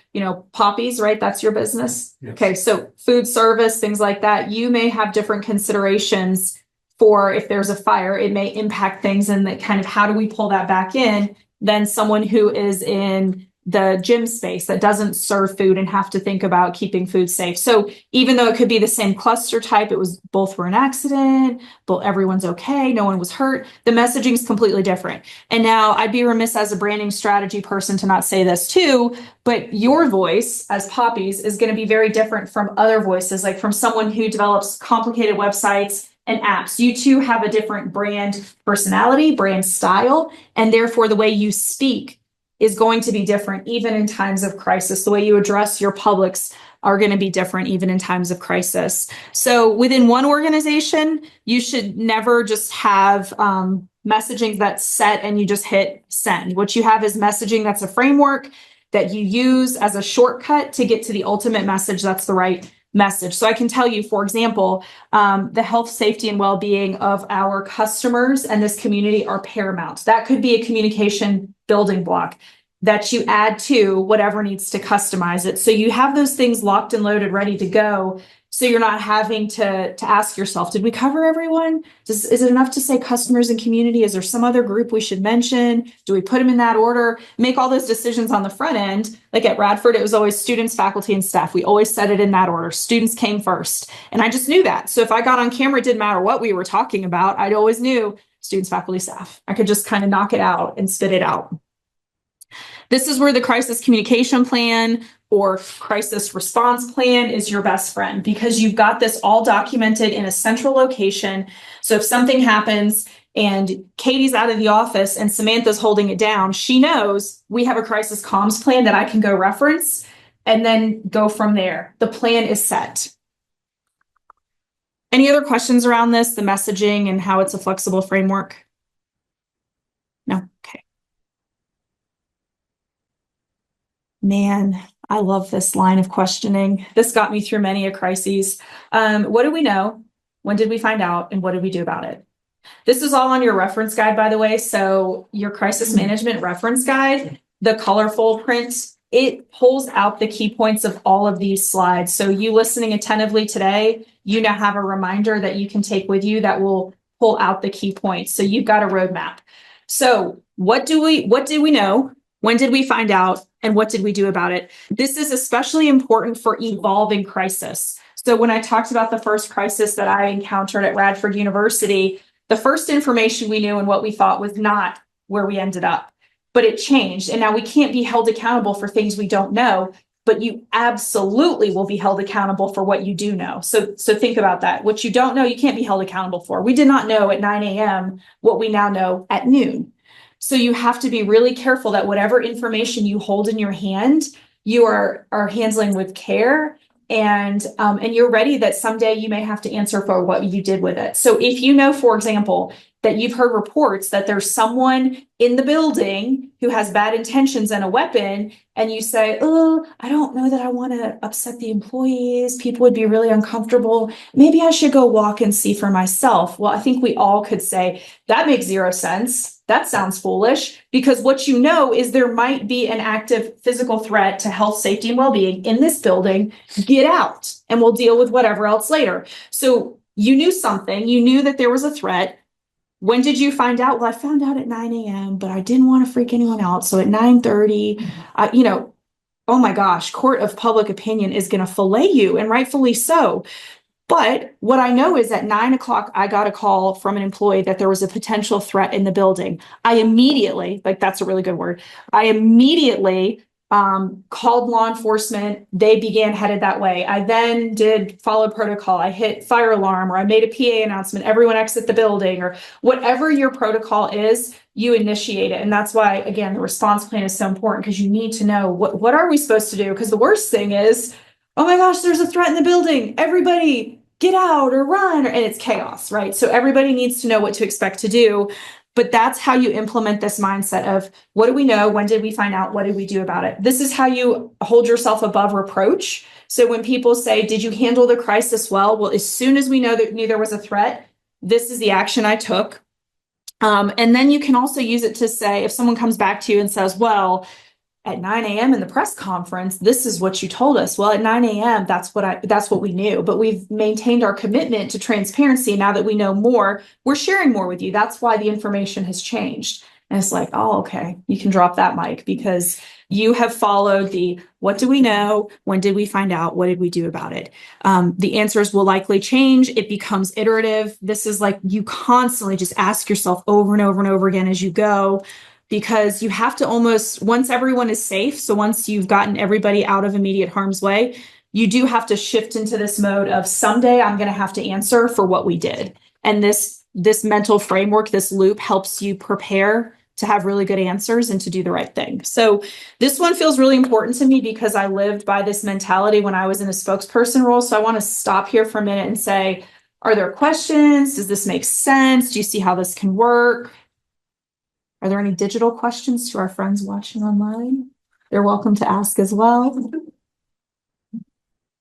Poppies, right? That's your business. Yes. Okay. So food service, things like that, you may have different considerations for if there's a fire, it may impact things and that kind of how do we pull that back in than someone who is in the gym space that doesn't serve food and have to think about keeping food safe. So even though it could be the same cluster type, it was both were an accident, but everyone's okay, no one was hurt. The messaging is completely different. And now I'd be remiss as a branding strategy person to not say this too, but your voice as Poppies is going to be very different from other voices, like from someone who develops complicated websites and apps. You too have a different brand personality, brand style, and therefore the way you speak is going to be different even in times of crisis. The way you address your publics are going to be different even in times of crisis. So within one organization, you should never just have messaging that's set and you just hit send. What you have is messaging that's a framework that you use as a shortcut to get to the ultimate message that's the right message. So I can tell you, for example, the health, safety, and well-being of our customers and this community are paramount. That could be a communication building block that you add to whatever needs to customize it. So you have those things locked and loaded, ready to go. So you're not having to ask yourself, did we cover everyone? Is it enough to say customers and community? Is there some other group we should mention? Do we put them in that order? Make all those decisions on the front end. Like at Radford, it was always students, faculty, and staff. We always said it in that order. Students came first. And I just knew that. So if I got on camera, it didn't matter what we were talking about. I'd always knew students, faculty, staff. I could just kind of knock it out and spit it out. This is where the crisis communication plan or crisis response plan is your best friend, because you've got this all documented in a central location. So if something happens and Katie's out of the office and Samantha's holding it down, she knows we have a crisis comms plan that I can go reference and then go from there. The plan is set. Any other questions around this, the messaging and how it's a flexible framework? No? Okay. Man, I love this line of questioning. This got me through many a crisis. What do we know? When did we find out? And what did we do about it? This is all on your reference guide, by the way. So your crisis management reference guide, the colorful print it pulls out the key points of all of these slides. So you listening attentively today, you now have a reminder that you can take with you that will pull out the key points. So you've got a roadmap. So what did we know? When did we find out? And what did we do about it? This is especially important for evolving crisis. So when I talked about the first crisis that I encountered at Radford University, the first information we knew and what we thought was not where we ended up, but it changed. And now we can't be held accountable for things we don't know, but you absolutely will be held accountable for what you do know. So think about that. What you don't know, you can't be held accountable for. We did not know at 9 a.m. what we now know at noon. So you have to be really careful that whatever information you hold in your hand, you are handling with care, and you're ready that someday you may have to answer for what you did with it. So if you know, for example, that you've heard reports that there's someone in the building who has bad intentions and a weapon, and you say, oh, I don't know that I want to upset the employees. People would be really uncomfortable. Maybe I should go walk and see for myself. Well, I think we all could say that makes zero sense. That sounds foolish, because what you know is there might be an active physical threat to health, safety, and well-being in this building. Get out and we'll deal with whatever else later. So you knew something, you knew that there was a threat. When did you find out? Well, I found out at 9 a.m., but I didn't want to freak anyone out. So at 9:30, oh my gosh, court of public opinion is going to fillet you, and rightfully so. But what I know is at 9 o'clock, I got a call from an employee that there was a potential threat in the building. I immediately, that's a really good word. I immediately called law enforcement. They headed that way. I then did follow protocol. I hit fire alarm, or I made a PA announcement, everyone exit the building, or whatever your protocol is, you initiate it. And that's why, again, the response plan is so important, because you need to know what are we supposed to do? Because the worst thing is, oh my gosh, there's a threat in the building. Everybody get out or run, and it's chaos, right? So everybody needs to know what to expect to do. But that's how you implement this mindset of what do we know? When did we find out? What did we do about it? This is how you hold yourself above reproach. So when people say, did you handle the crisis well? Well, as soon as we knew there was a threat, this is the action I took. And then you can also use it to say, if someone comes back to you and says, well, at 9 a.m. in the press conference, this is what you told us. Well, at 9 a.m., that's what we knew, but we've maintained our commitment to transparency. Now that we know more, we're sharing more with you. That's why the information has changed. And it's like, oh, okay, you can drop that mic, because you have followed the, what do we know? When did we find out? What did we do about it? The answers will likely change. It becomes iterative. This is like you constantly just ask yourself over and over and over again as you go, because you have to almost, once everyone is safe, so once you've gotten everybody out of immediate harm's way, you do have to shift into this mode of someday I'm going to have to answer for what we did. And this mental framework, this loop, helps you prepare to have really good answers and to do the right thing. So this one feels really important to me, because I lived by this mentality when I was in a spokesperson role. So I want to stop here for a minute and say, are there questions? Does this make sense? Do you see how this can work? Are there any digital questions to our friends watching online? They're welcome to ask as well.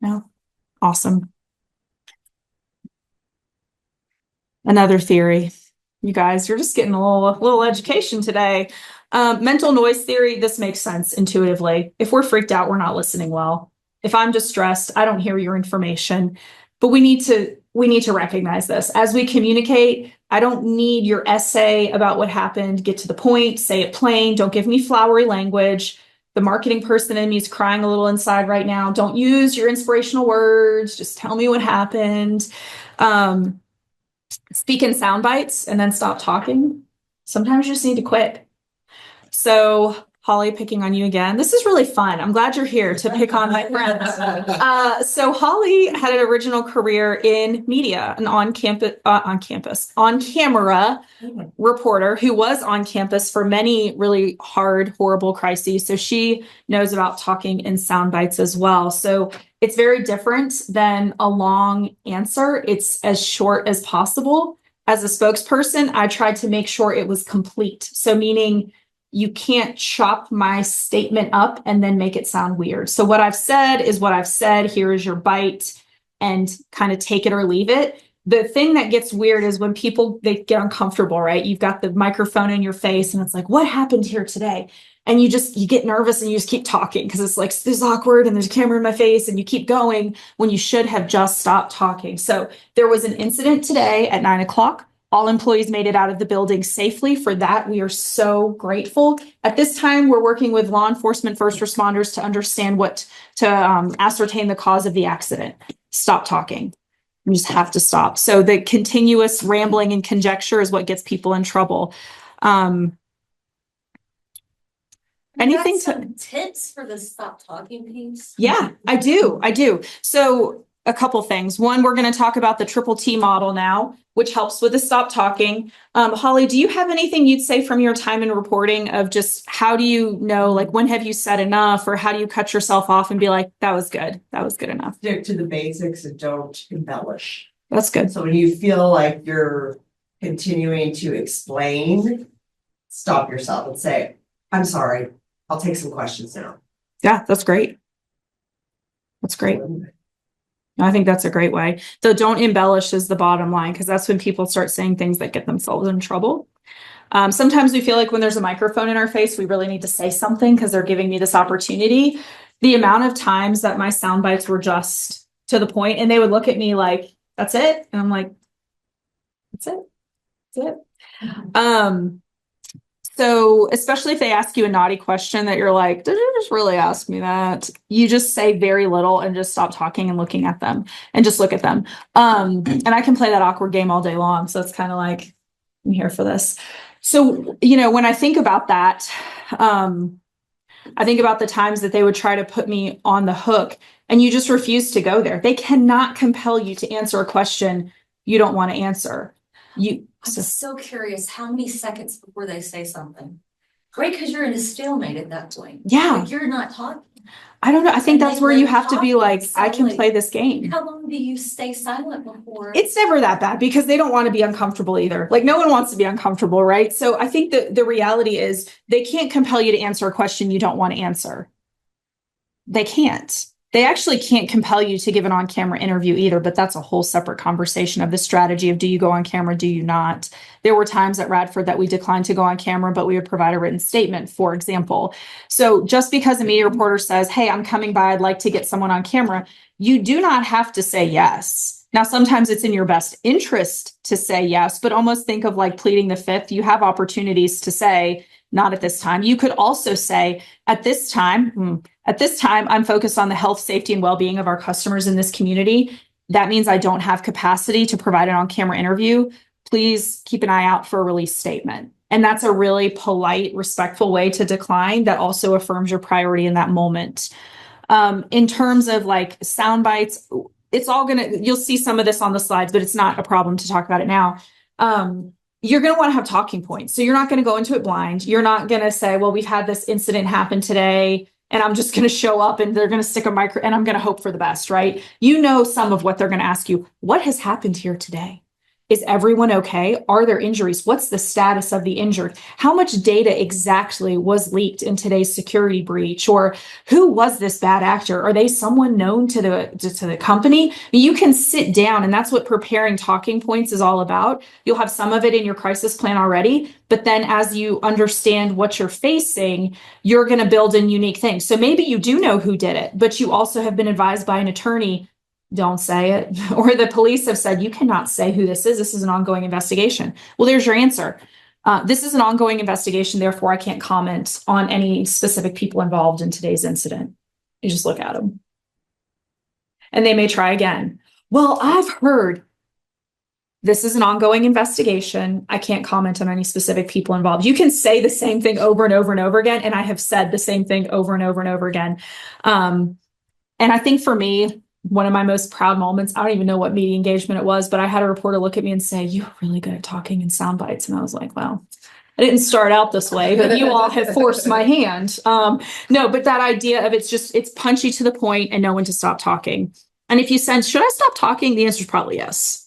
No? Awesome. Another theory. You guys, you're just getting a little education today. Mental noise theory, this makes sense intuitively. If we're freaked out, we're not listening well. If I'm distressed, I don't hear your information. But we need to recognize this. As we communicate, I don't need your essay about what happened. Get to the point, say it plain. Don't give me flowery language. The marketing person in me is crying a little inside right now. Don't use your inspirational words. Just tell me what happened. Speak in sound bites and then stop talking. Sometimes you just need to quit. So Holly, picking on you again. This is really fun. I'm glad you're here to pick on my friends. So Holly had an original career in media, an on-camera reporter who was on campus for many really hard, horrible crises. So she knows about talking in sound bites as well. So it's very different than a long answer. It's as short as possible. As a spokesperson, I tried to make sure it was complete. So meaning you can't chop my statement up and then make it sound weird. So what I've said is what I've said. Here is your bite, and kind of take it or leave it. The thing that gets weird is when they get uncomfortable, right? You've got the microphone in your face and it's like, what happened here today? and you get nervous and you just keep talking because it's like, this is awkward and there's a camera in my face and you keep going when you should have just stopped talking. So there was an incident today at 9 o'clock. All employees made it out of the building safely. For that, we are so grateful. At this time, we're working with law enforcement, first responders to understand ascertain the cause of the accident. Stop talking. You just have to stop. So the continuous rambling and conjecture is what gets people in trouble. Anything some tips for the stop talking piece? Yeah, I do. So a couple things. One, we're going to talk about the triple T model now, which helps with the stop talking. Holly, do you have anything you'd say from your time in reporting of just how do you know, like, when have you said enough, or how do you cut yourself off and be like, that was good enough? Stick to the basics and don't embellish. That's good. So when you feel like you're continuing to explain, stop yourself and say, I'm sorry, I'll take some questions now. Yeah, that's great. That's great. I think that's a great way. Though don't embellish is the bottom line, because that's when people start saying things that get themselves in trouble. Sometimes we feel like when there's a microphone in our face, we really need to say something because they're giving me this opportunity. The amount of times that my sound bites were just to the point and they would look at me like, that's it. And I'm like, that's it. That's it. So especially if they ask you a naughty question that you're like, did you just really ask me that? You just say very little and just stop talking and looking at them and just look at them. And I can play that awkward game all day long. So it's kind of like, I'm here for this. So, when I think about that, I think about the times that they would try to put me on the hook and you just refuse to go there. They cannot compel you to answer a question you don't want to answer. I'm so curious, how many seconds before they say something? Right, because you're in a stalemate at that point. Yeah. Like you're not talking. I don't know. I think that's where you have to be like, I can play this game. How long do you stay silent before? It's never that bad because they don't want to be uncomfortable either. Like no one wants to be uncomfortable, right? So I think that the reality is they can't compel you to answer a question you don't want to answer. They can't. They actually can't compel you to give an on-camera interview either, but that's a whole separate conversation of the strategy of do you go on camera, do you not? There were times at Radford that we declined to go on camera, but we would provide a written statement, for example. So just because a media reporter says, hey, I'm coming by, I'd like to get someone on camera, you do not have to say yes. Now, sometimes it's in your best interest to say yes, but almost think of like pleading the fifth. You have opportunities to say, not at this time. You could also say, at this time, I'm focused on the health, safety, and well-being of our customers in this community. That means I don't have capacity to provide an on-camera interview. Please keep an eye out for a release statement. And that's a really polite, respectful way to decline that also affirms your priority in that moment. In terms of like sound bites, you'll see some of this on the slides, but it's not a problem to talk about it now. You're going to want to have talking points. So you're not going to go into it blind. You're not going to say, well, we've had this incident happen today and I'm just going to show up and they're going to stick a micro and I'm going to hope for the best, right? You know, some of what they're going to ask you. What has happened here today? Is everyone okay? Are there injuries? What's the status of the injured? How much data exactly was leaked in today's security breach? Or who was this bad actor? Are they someone known to the company? You can sit down, and that's what preparing talking points is all about. You'll have some of it in your crisis plan already, but then as you understand what you're facing, you're going to build in unique things. So maybe you do know who did it, but you also have been advised by an attorney, don't say it. Or the police have said, you cannot say who this is. This is an ongoing investigation. Well, there's your answer. This is an ongoing investigation. Therefore, I can't comment on any specific people involved in today's incident. You just look at them. And they may try again. Well, I've heard this is an ongoing investigation. I can't comment on any specific people involved. You can say the same thing over and over and over again. And I have said the same thing over and over and over again. And I think for me, one of my most proud moments, I don't even know what media engagement it was, but I had a reporter look at me and say, you're really good at talking in sound bites. And I was like, well, I didn't start out this way, but you all have forced my hand. No, but that idea of it's punchy to the point and know when to stop talking. And if you sense, should I stop talking? The answer is probably yes.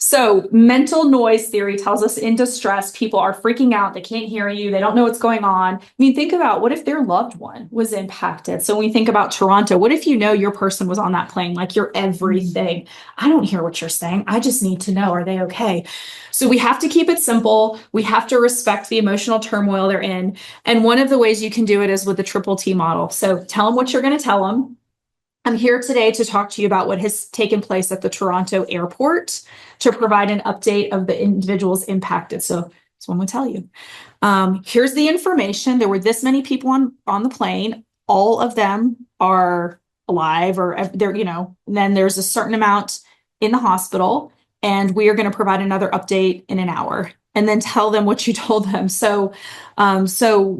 So mental noise theory tells us in distress, people are freaking out. They can't hear you. They don't know what's going on. I mean, think about what if their loved one was impacted? So when we think about Toronto, what if you know your person was on that plane, like you're everything? I don't hear what you're saying. I just need to know, are they okay? So we have to keep it simple. We have to respect the emotional turmoil they're in. And one of the ways you can do it is with the triple T model. So tell them what you're going to tell them. I'm here today to talk to you about what has taken place at the Toronto airport to provide an update of the individuals impacted. So someone would tell you, here's the information. There were this many people on the plane. All of them are alive or they're, and then there's a certain amount in the hospital, and we are going to provide another update in an hour. And then tell them what you told them. So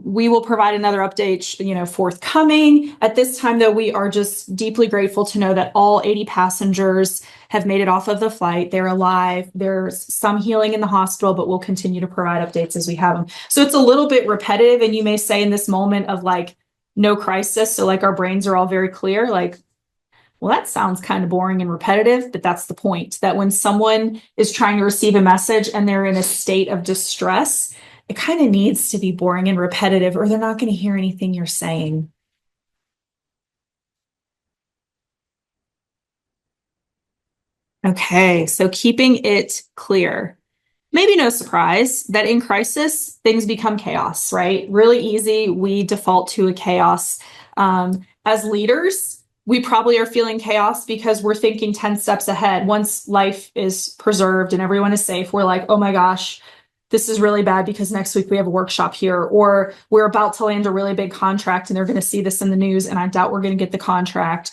we will provide another update, forthcoming. At this time, though, we are just deeply grateful to know that all 80 passengers have made it off of the flight. They're alive. There's some healing in the hospital, but we'll continue to provide updates as we have them. So it's a little bit repetitive. And you may say in this moment of like no crisis, so like our brains are all very clear, like, well, that sounds kind of boring and repetitive, but that's the point, that when someone is trying to receive a message and they're in a state of distress, it kind of needs to be boring and repetitive, or they're not going to hear anything you're saying. Okay, so keeping it clear. Maybe no surprise that in crisis, things become chaos, right? Really easy. We default to a chaos. As leaders, we probably are feeling chaos because we're thinking 10 steps ahead. Once life is preserved and everyone is safe, we're like, oh my gosh, this is really bad because next week we have a workshop here, or we're about to land a really big contract and they're going to see this in the news and I doubt we're going to get the contract.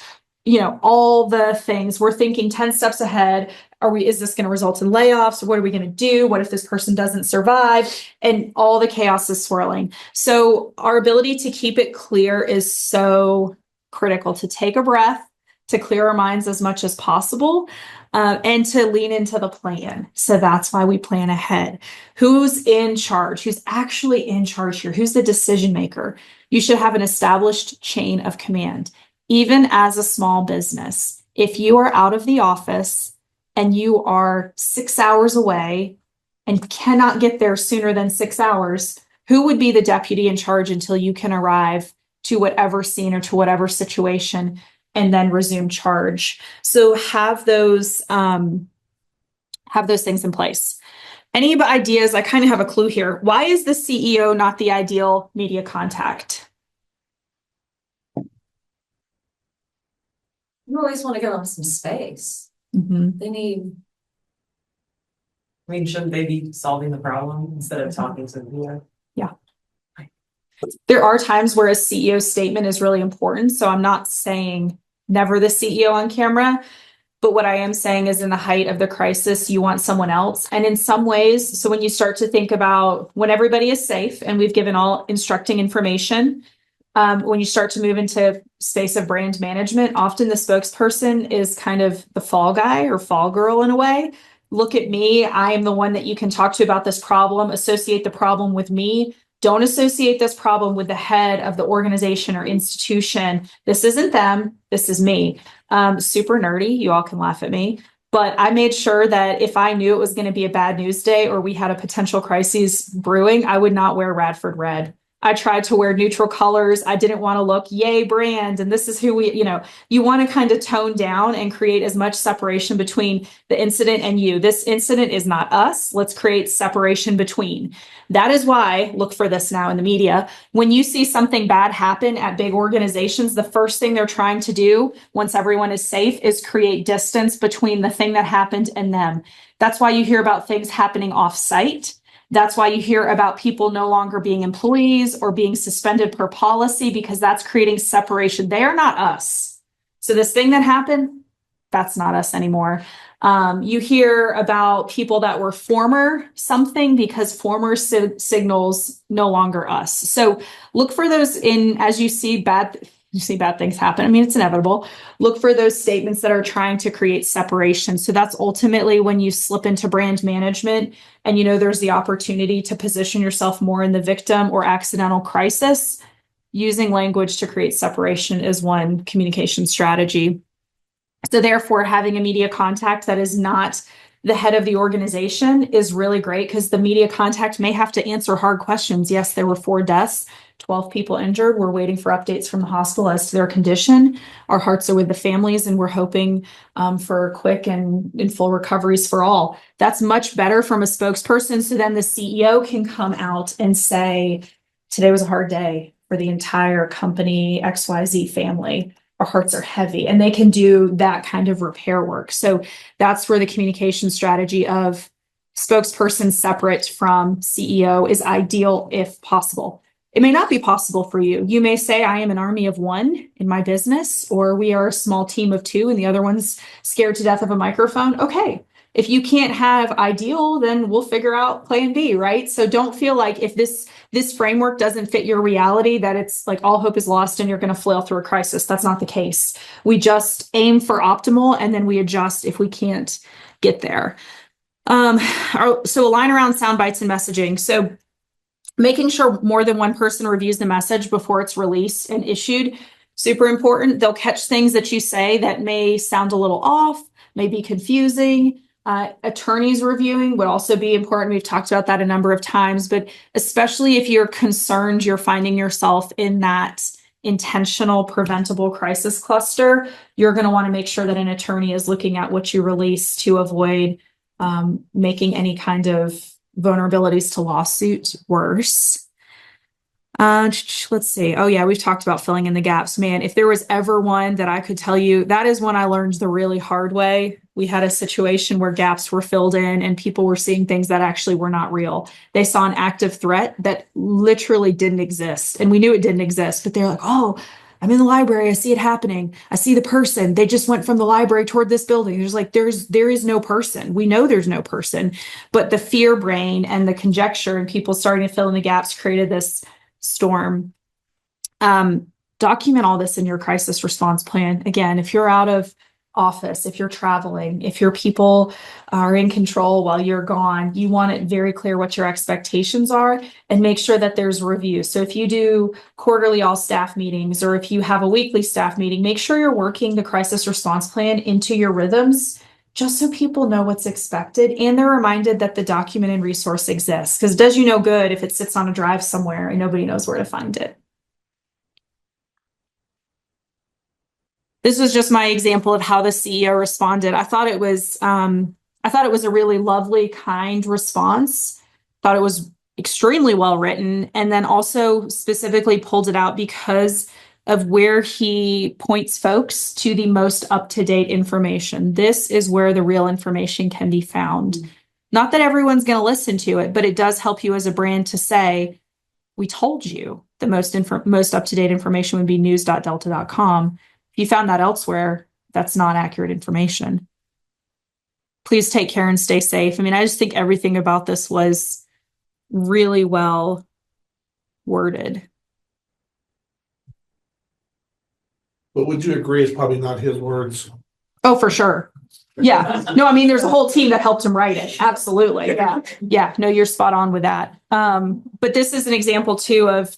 All the things we're thinking 10 steps ahead. Is this going to result in layoffs? What are we going to do? What if this person doesn't survive? And all the chaos is swirling. So our ability to keep it clear is so critical, to take a breath, to clear our minds as much as possible, and to lean into the plan. So that's why we plan ahead. Who's in charge? Who's actually in charge here? Who's the decision maker? You should have an established chain of command. Even as a small business, if you are out of the office and you are 6 hours away and cannot get there sooner than 6 hours, who would be the deputy in charge until you can arrive to whatever scene or to whatever situation and then resume charge? So have those things in place. Any ideas? I kind of have a clue here. Why is the CEO not the ideal media contact? You always want to give them some space. Mm-hmm. They need. I mean, shouldn't they be solving the problem instead of talking to the media? Yeah. There are times where a CEO statement is really important. So I'm not saying never the CEO on camera, but what I am saying is in the height of the crisis, you want someone else. And in some ways, so when you start to think about when everybody is safe and we've given all instructing information, when you start to move into space of brand management, often the spokesperson is kind of the fall guy or fall girl in a way. Look at me. I am the one that you can talk to about this problem. Associate the problem with me. Don't associate this problem with the head of the organization or institution. This isn't them. This is me. Super nerdy. You all can laugh at me. But I made sure that if I knew it was going to be a bad news day or we had a potential crisis brewing, I would not wear Radford red. I tried to wear neutral colors. I didn't want to look yay brand. And this is who we, you want to kind of tone down and create as much separation between the incident and you. This incident is not us. Let's create separation between. That is why, look for this now in the media, when you see something bad happen at big organizations, the first thing they're trying to do once everyone is safe is create distance between the thing that happened and them. That's why you hear about things happening off-site. That's why you hear about people no longer being employees or being suspended per policy, because that's creating separation. They are not us. So this thing that happened, that's not us anymore. You hear about people that were former something because former signals no longer us. So look for those as you see bad things happen. I mean, it's inevitable. Look for those statements that are trying to create separation. So that's ultimately when you slip into brand management and there's the opportunity to position yourself more in the victim or accidental crisis. Using language to create separation is one communication strategy. So therefore, having a media contact that is not the head of the organization is really great because the media contact may have to answer hard questions. Yes, there were 4 deaths, 12 people injured. We're waiting for updates from the hospital as to their condition. Our hearts are with the families, and we're hoping for quick and full recoveries for all. That's much better from a spokesperson. So then the CEO can come out and say, today was a hard day for the entire company XYZ family. Our hearts are heavy, and they can do that kind of repair work. So that's where the communication strategy of spokesperson separate from CEO is ideal if possible. It may not be possible for you. You may say, I am an army of 1 in my business, or we are a small team of 2 and the other one's scared to death of a microphone. Okay. If you can't have ideal, then we'll figure out plan B, right? So don't feel like if this framework doesn't fit your reality, that it's like all hope is lost and you're going to flail through a crisis. That's not the case. We just aim for optimal, and then we adjust if we can't get there. So align around sound bites and messaging. So making sure more than one person reviews the message before it's released and issued, super important. They'll catch things that you say that may sound a little off, may be confusing. Attorneys reviewing would also be important. We've talked about that a number of times, but especially if you're concerned you're finding yourself in that intentional preventable crisis cluster, you're going to want to make sure that an attorney is looking at what you release to avoid making any kind of vulnerabilities to lawsuit worse. Let's see. Oh yeah, we've talked about filling in the gaps. Man, if there was ever one that I could tell you, that is one I learned the really hard way. We had a situation where gaps were filled in and people were seeing things that actually were not real. They saw an active threat that literally didn't exist. And we knew it didn't exist, but they're like, oh, I'm in the library. I see it happening. I see the person. They just went from the library toward this building. There is no person. We know there's no person, but the fear brain and the conjecture and people starting to fill in the gaps created this storm. Document all this in your crisis response plan. Again, if you're out of office, if you're traveling, if your people are in control while you're gone, you want it very clear what your expectations are and make sure that there's review. So if you do quarterly all staff meetings, or if you have a weekly staff meeting, make sure you're working the crisis response plan into your rhythms, just so people know what's expected and they're reminded that the document and resource exists, because it does you no good if it sits on a drive somewhere and nobody knows where to find it. This was just my example of how the CEO responded. I thought it was a really lovely, kind response. Thought it was extremely well written, and then also specifically pulled it out because of where he points folks to the most up-to-date information. This is where the real information can be found. Not that everyone's going to listen to it, but it does help you as a brand to say, we told you the most up-to-date information would be news.delta.com. If you found that elsewhere, that's not accurate information. Please take care and stay safe. I mean, I just think everything about this was really well worded. But would you agree it's probably not his words? Oh, for sure. Yeah. No, I mean, there's a whole team that helped him write it. Absolutely. Yeah. Yeah. No, you're spot on with that. But this is an example too of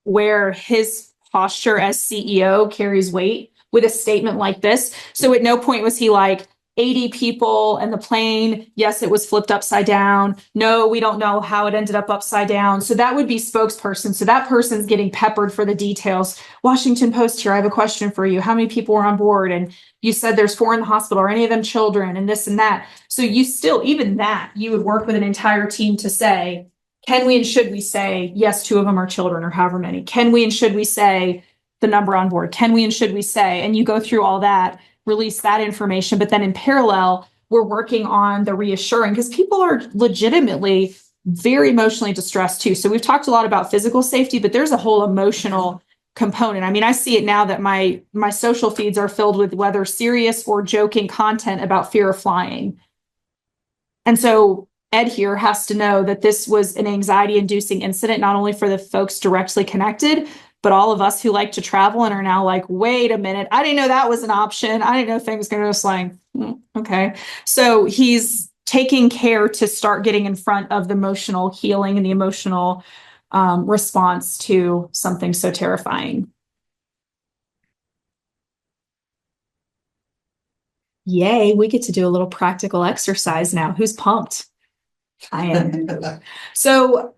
where his posture as CEO carries weight with a statement like this. So at no point was he like, 80 people and the plane, yes, it was flipped upside down. No, we don't know how it ended up upside down. So that would be spokesperson. So that person's getting peppered for the details. Washington Post here, I have a question for you. How many people were on board? And you said there's 4 in the hospital. Are any of them children? And this and that. So you still, even that, you would work with an entire team to say, can we and should we say, yes, 2 of them are children or however many? Can we and should we say the number on board? Can we and should we say? And you go through all that, release that information. But then in parallel, we're working on the reassuring, because people are legitimately very emotionally distressed too. So we've talked a lot about physical safety, but there's a whole emotional component. I mean, I see it now that my social feeds are filled with whether serious or joking content about fear of flying. And so Ed here has to know that this was an anxiety-inducing incident, not only for the folks directly connected, but all of us who like to travel and are now like, wait a minute, I didn't know that was an option. I didn't know things going to go slang. Okay. So he's taking care to start getting in front of the emotional healing and the emotional response to something so terrifying. Yay, we get to do a little practical exercise now. Who's pumped? I am. So,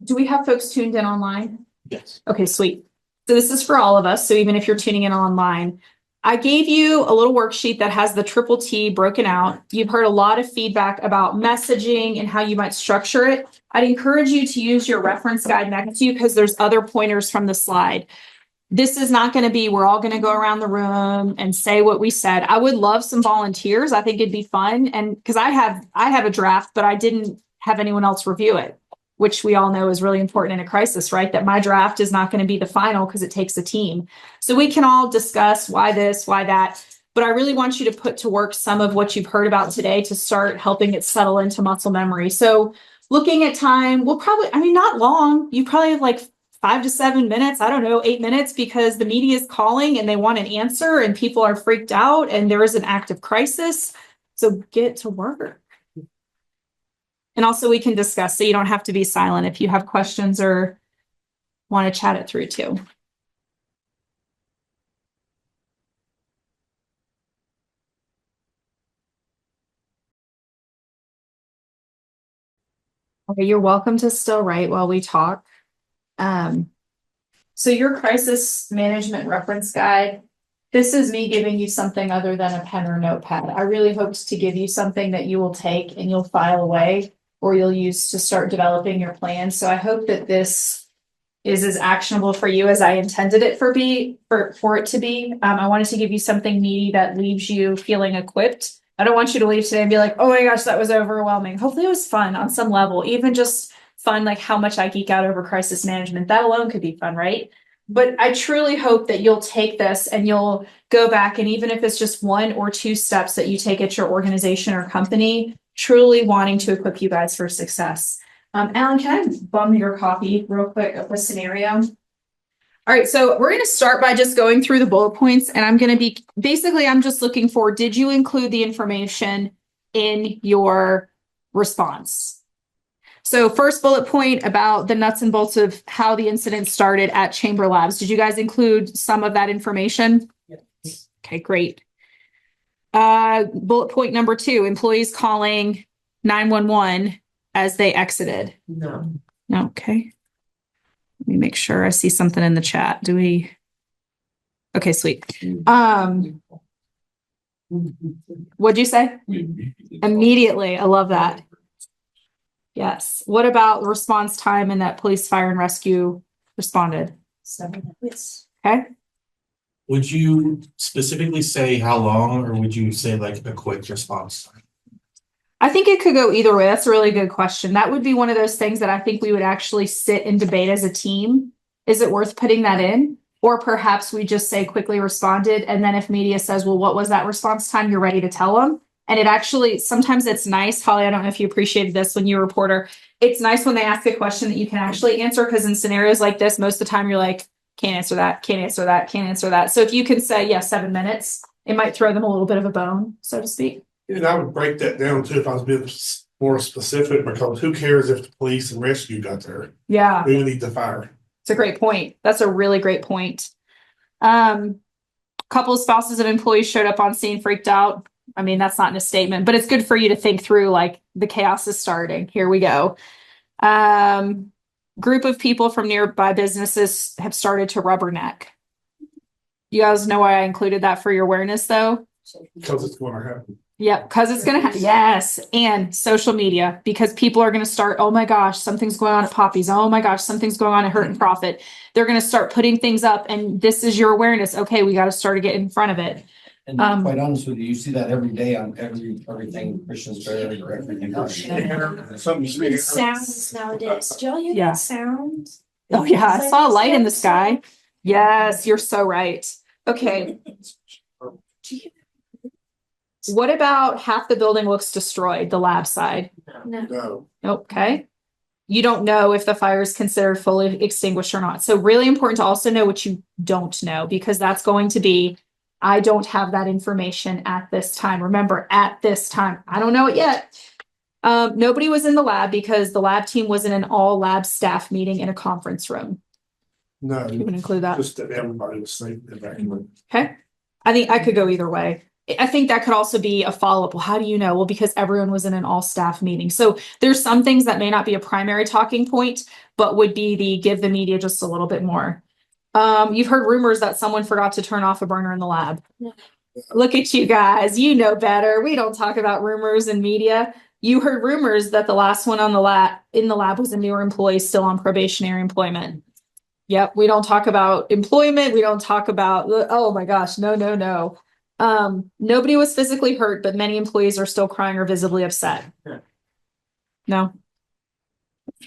do we have folks tuned in online? Yes. Okay, sweet. So this is for all of us. So even if you're tuning in online, I gave you a little worksheet that has the triple T broken out. You've heard a lot of feedback about messaging and how you might structure it. I'd encourage you to use your reference guide next to you because there's other pointers from the slide. This is not going to be, we're all going to go around the room and say what we said. I would love some volunteers. I think it'd be fun. And because I have a draft, but I didn't have anyone else review it, which we all know is really important in a crisis, right? That my draft is not going to be the final because it takes a team. So we can all discuss why this, why that, but I really want you to put to work some of what you've heard about today to start helping it settle into muscle memory. So looking at time, we'll probably, not long. You probably have like 5 to 7 minutes, I don't know, 8 minutes, because the media is calling and they want an answer and people are freaked out and there is an active crisis. So get to work. And also we can discuss, so you don't have to be silent if you have questions or want to chat it through too. Okay, you're welcome to still write while we talk. So your crisis management reference guide, this is me giving you something other than a pen or notepad. I really hoped to give you something that you will take and you'll file away or you'll use to start developing your plan. So I hope that this is as actionable for you as I intended it for it to be. I wanted to give you something meaty that leaves you feeling equipped. I don't want you to leave today and be like, oh my gosh, that was overwhelming. Hopefully it was fun on some level, even just fun, like how much I geek out over crisis management. That alone could be fun, right? But I truly hope that you'll take this and you'll go back, and even if it's just 1 or 2 steps that you take at your organization or company, truly wanting to equip you guys for success. Alan, can I bum your copy real quick of the scenario? All right, so we're going to start by just going through the bullet points, and I'm just looking for, did you include the information in your response? So first bullet point about the nuts and bolts of how the incident started at Chamber Labs. Did you guys include some of that information? Yes. Okay, great. Bullet point number 2, employees calling 911 as they exited. No. Okay. Let me make sure I see something in the chat. Okay, sweet. What'd you say? Immediately. I love that. Yes. What about response time and that police, fire, and rescue responded? 7 minutes. Okay. Would you specifically say how long, or would you say like a quick response time? I think it could go either way. That's a really good question. That would be one of those things that I think we would actually sit and debate as a team. Is it worth putting that in? Or perhaps we just say quickly responded. And then if media says, well, what was that response time? You're ready to tell them. And it actually, sometimes it's nice, Holly, I don't know if you appreciated this when you were a reporter. It's nice when they ask a question that you can actually answer, because in scenarios like this, most of the time you're like, can't answer that, can't answer that, can't answer that. So if you can say, yeah, 7 minutes, it might throw them a little bit of a bone, so to speak. And I would break that down too if I was being more specific, because who cares if the police and rescue got there? Yeah. We would need the fire. It's a great point. That's a really great point. Couple of spouses of employees showed up on scene, freaked out. I mean, that's not in a statement, but it's good for you to think through, like, the chaos is starting. Here we go. Group of people from nearby businesses have started to rubberneck. You guys know why I included that for your awareness, though? Because it's going to happen. Yep, because it's going to happen. Yes. And social media, because people are going to start, oh my gosh, something's going on at Poppy's. Oh my gosh, something's going on at Hurt and Profit. They're going to start putting things up, and this is your awareness. Okay, we got to start to get in front of it. And quite honest with you, you see that every day on everything Christian's Fair or everything. Sounds nowadays. Do y'all hear Yeah. that sound? Oh yeah, I saw a light in the sky. Yes, you're so right. Okay. What about half the building looks destroyed, the lab side? No. No. Okay. You don't know if the fire is considered fully extinguished or not. So really important to also know what you don't know, because that's going to be, I don't have that information at this time. Remember, at this time, I don't know it yet. Nobody was in the lab because the lab team was in an all lab staff meeting in a conference room. No. You would include that. Just that everybody was safe and evacuated. Okay. I think I could go either way. I think that could also be a follow-up. Well, how do you know? Well, because everyone was in an all-staff meeting. So there's some things that may not be a primary talking point, but would be the give the media just a little bit more. You've heard rumors that someone forgot to turn off a burner in the lab. Look at you guys. You know better. We don't talk about rumors in media. You heard rumors that the last one on the lab was a newer employee still on probationary employment. Yep, we don't talk about employment. We don't talk about, oh my gosh, no. Nobody was physically hurt, but many employees are still crying or visibly upset. Yeah. No.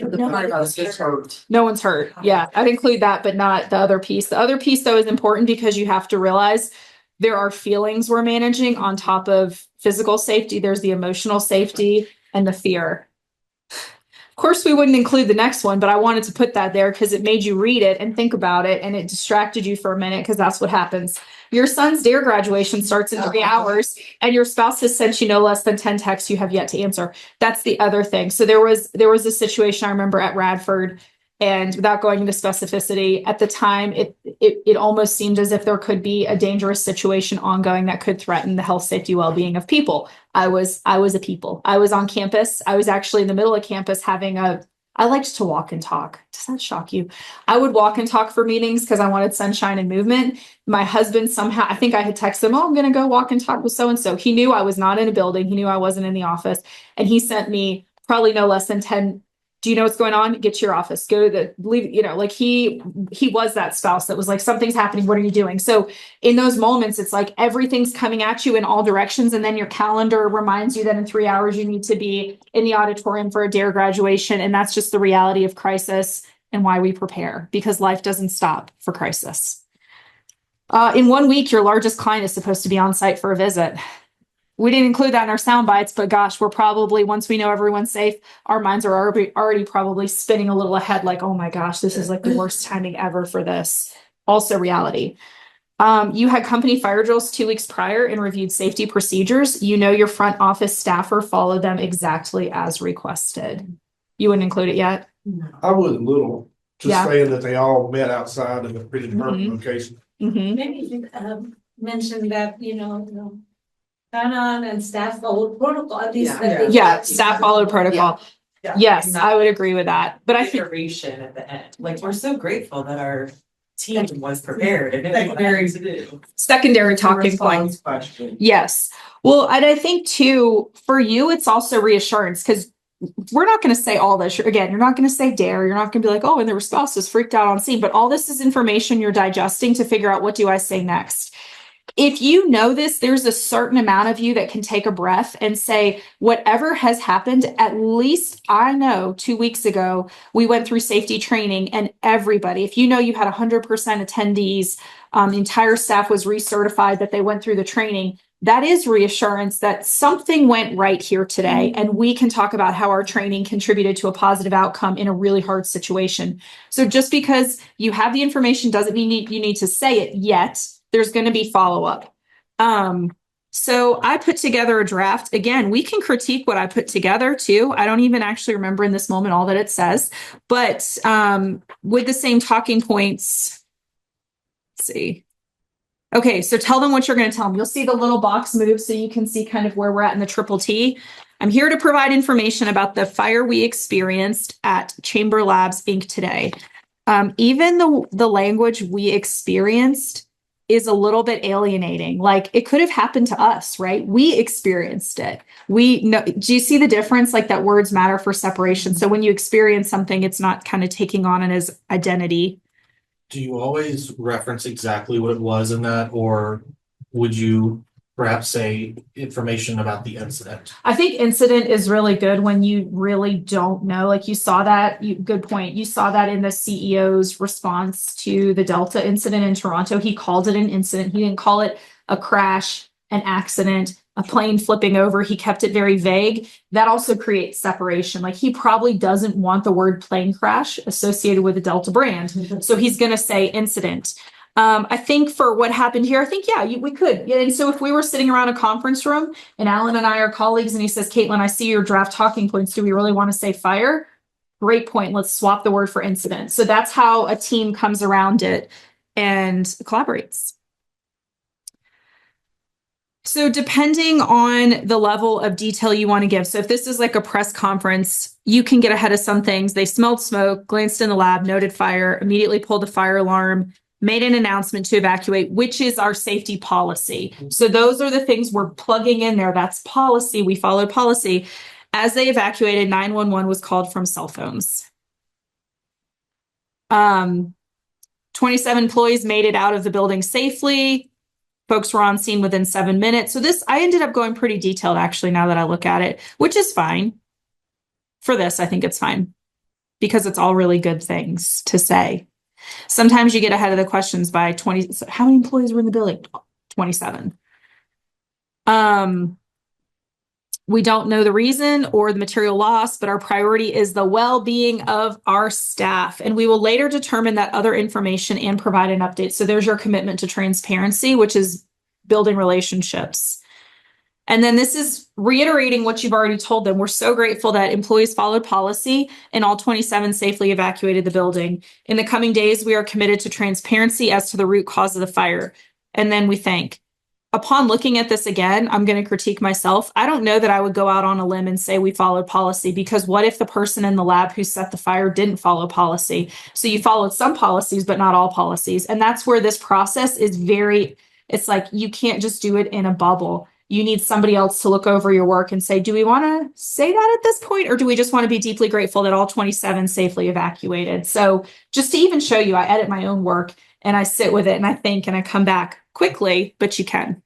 Hurt. No one's hurt. Yeah, I'd include that, but not the other piece. The other piece, though, is important because you have to realize there are feelings we're managing on top of physical safety. There's the emotional safety and the fear. Of course, we wouldn't include the next one, but I wanted to put that there because it made you read it and think about it, and it distracted you for a minute because that's what happens. Your son's DARE graduation starts in 3 hours, and your spouse has sent you no less than 10 texts you have yet to answer. That's the other thing. So there was a situation I remember at Radford, and without going into specificity, at the time, it almost seemed as if there could be a dangerous situation ongoing that could threaten the health, safety, well-being of people. I was a people. I was on campus. I was actually in the middle of campus I liked to walk and talk. Does that shock you? I would walk and talk for meetings because I wanted sunshine and movement. My husband somehow, I think I had texted him, oh, I'm going to go walk and talk with so-and-so. He knew I was not in a building. He knew I wasn't in the office. And he sent me probably no less than 10. Do you know what's going on? Get to your office, go to leave, like he was that spouse that was like, something's happening. What are you doing? So in those moments, it's like everything's coming at you in all directions. And then your calendar reminds you that in 3 hours, you need to be in the auditorium for a DARE graduation. And that's just the reality of crisis and why we prepare, because life doesn't stop for crisis. In 1 week, your largest client is supposed to be on site for a visit. We didn't include that in our sound bites, but gosh, we're probably, once we know everyone's safe, our minds are already probably spinning a little ahead, like, oh my gosh, this is like the worst timing ever for this. Also reality. You had company fire drills 2 weeks prior and reviewed safety procedures. You know your front office staffer followed them exactly as requested. You wouldn't include it yet? I would a little, just Yeah. saying that they all met outside in a pretty determined location. Mm-hmm. Maybe you mention that, Canon and staff followed protocol. Yeah, staff followed protocol. Yeah. Yes, I would agree with that. But I think Iteration at the end. Like, we're so grateful that our team was prepared and knew what to do. secondary talking points. Question. Yes. Well, and I think too, for you, it's also reassurance because we're not going to say all this. Again, you're not going to say DARE. You're not going to be like, oh, and their spouse was freaked out on scene. But all this is information you're digesting to figure out, what do I say next? If you know this, there's a certain amount of you that can take a breath and say, whatever has happened, at least I know 2 weeks ago, we went through safety training and everybody, if you know you had 100% attendees, the entire staff was recertified that they went through the training, that is reassurance that something went right here today. And we can talk about how our training contributed to a positive outcome in a really hard situation. So just because you have the information doesn't mean you need to say it yet. There's going to be follow-up. So I put together a draft. Again, we can critique what I put together too. I don't even actually remember in this moment all that it says, but with the same talking points, let's see. Okay, so tell them what you're going to tell them. You'll see the little box move so you can see kind of where we're at in the triple T. I'm here to provide information about the fire we experienced at Chamber Labs Inc. today. Even the language we experienced is a little bit alienating. Like, it could have happened to us, right? We experienced it. We know. Do you see the difference? Like, that words matter for separation. So when you experience something, it's not kind of taking on it as identity. Do you always reference exactly what it was in that, or would you perhaps say information about the incident? I think incident is really good when you really don't know. Like, you saw that, good point. You saw that in the CEO's response to the Delta incident in Toronto. He called it an incident. He didn't call it a crash, an accident, a plane flipping over. He kept it very vague. That also creates separation. Like, he probably doesn't want the word plane crash associated with the Delta brand. So he's going to say incident. I think for what happened here, I think, we could. Yeah, and so if we were sitting around a conference room and Alan and I are colleagues and he says, Caitlyn, I see your draft talking points. Do we really want to say fire? Great point. Let's swap the word for incident. So that's how a team comes around it and collaborates. So depending on the level of detail you want to give. So if this is like a press conference, you can get ahead of some things. They smelled smoke, glanced in the lab, noted fire, immediately pulled the fire alarm, made an announcement to evacuate, which is our safety policy. So those are the things we're plugging in there. That's policy. We followed policy. As they evacuated, 911 was called from cell phones. 27 employees made it out of the building safely. Folks were on scene within 7 minutes. So this, I ended up going pretty detailed actually, now that I look at it, which is fine. For this, I think it's fine because it's all really good things to say. Sometimes you get ahead of the questions by 20. How many employees were in the building? 27. We don't know the reason or the material loss, but our priority is the well-being of our staff. And we will later determine that other information and provide an update. So there's your commitment to transparency, which is building relationships. And then this is reiterating what you've already told them. We're so grateful that employees followed policy and all 27 safely evacuated the building. In the coming days, we are committed to transparency as to the root cause of the fire. And then we thank. Upon looking at this again, I'm going to critique myself. I don't know that I would go out on a limb and say we followed policy, because what if the person in the lab who set the fire didn't follow policy? So you followed some policies, but not all policies. And that's where this process is it's like you can't just do it in a bubble. You need somebody else to look over your work and say, do we want to say that at this point? Or do we just want to be deeply grateful that all 27 safely evacuated? So just to even show you, I edit my own work and I sit with it and I think and I come back quickly, but you can.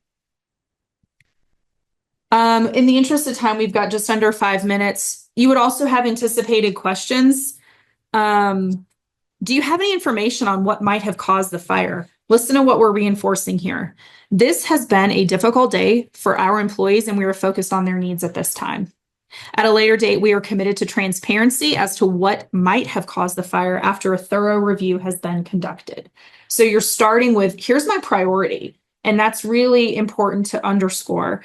In the interest of time, we've got just under 5 minutes. You would also have anticipated questions. Do you have any information on what might have caused the fire? Listen to what we're reinforcing here. This has been a difficult day for our employees, and we are focused on their needs at this time. At a later date, we are committed to transparency as to what might have caused the fire after a thorough review has been conducted. So you're starting with, here's my priority, and that's really important to underscore.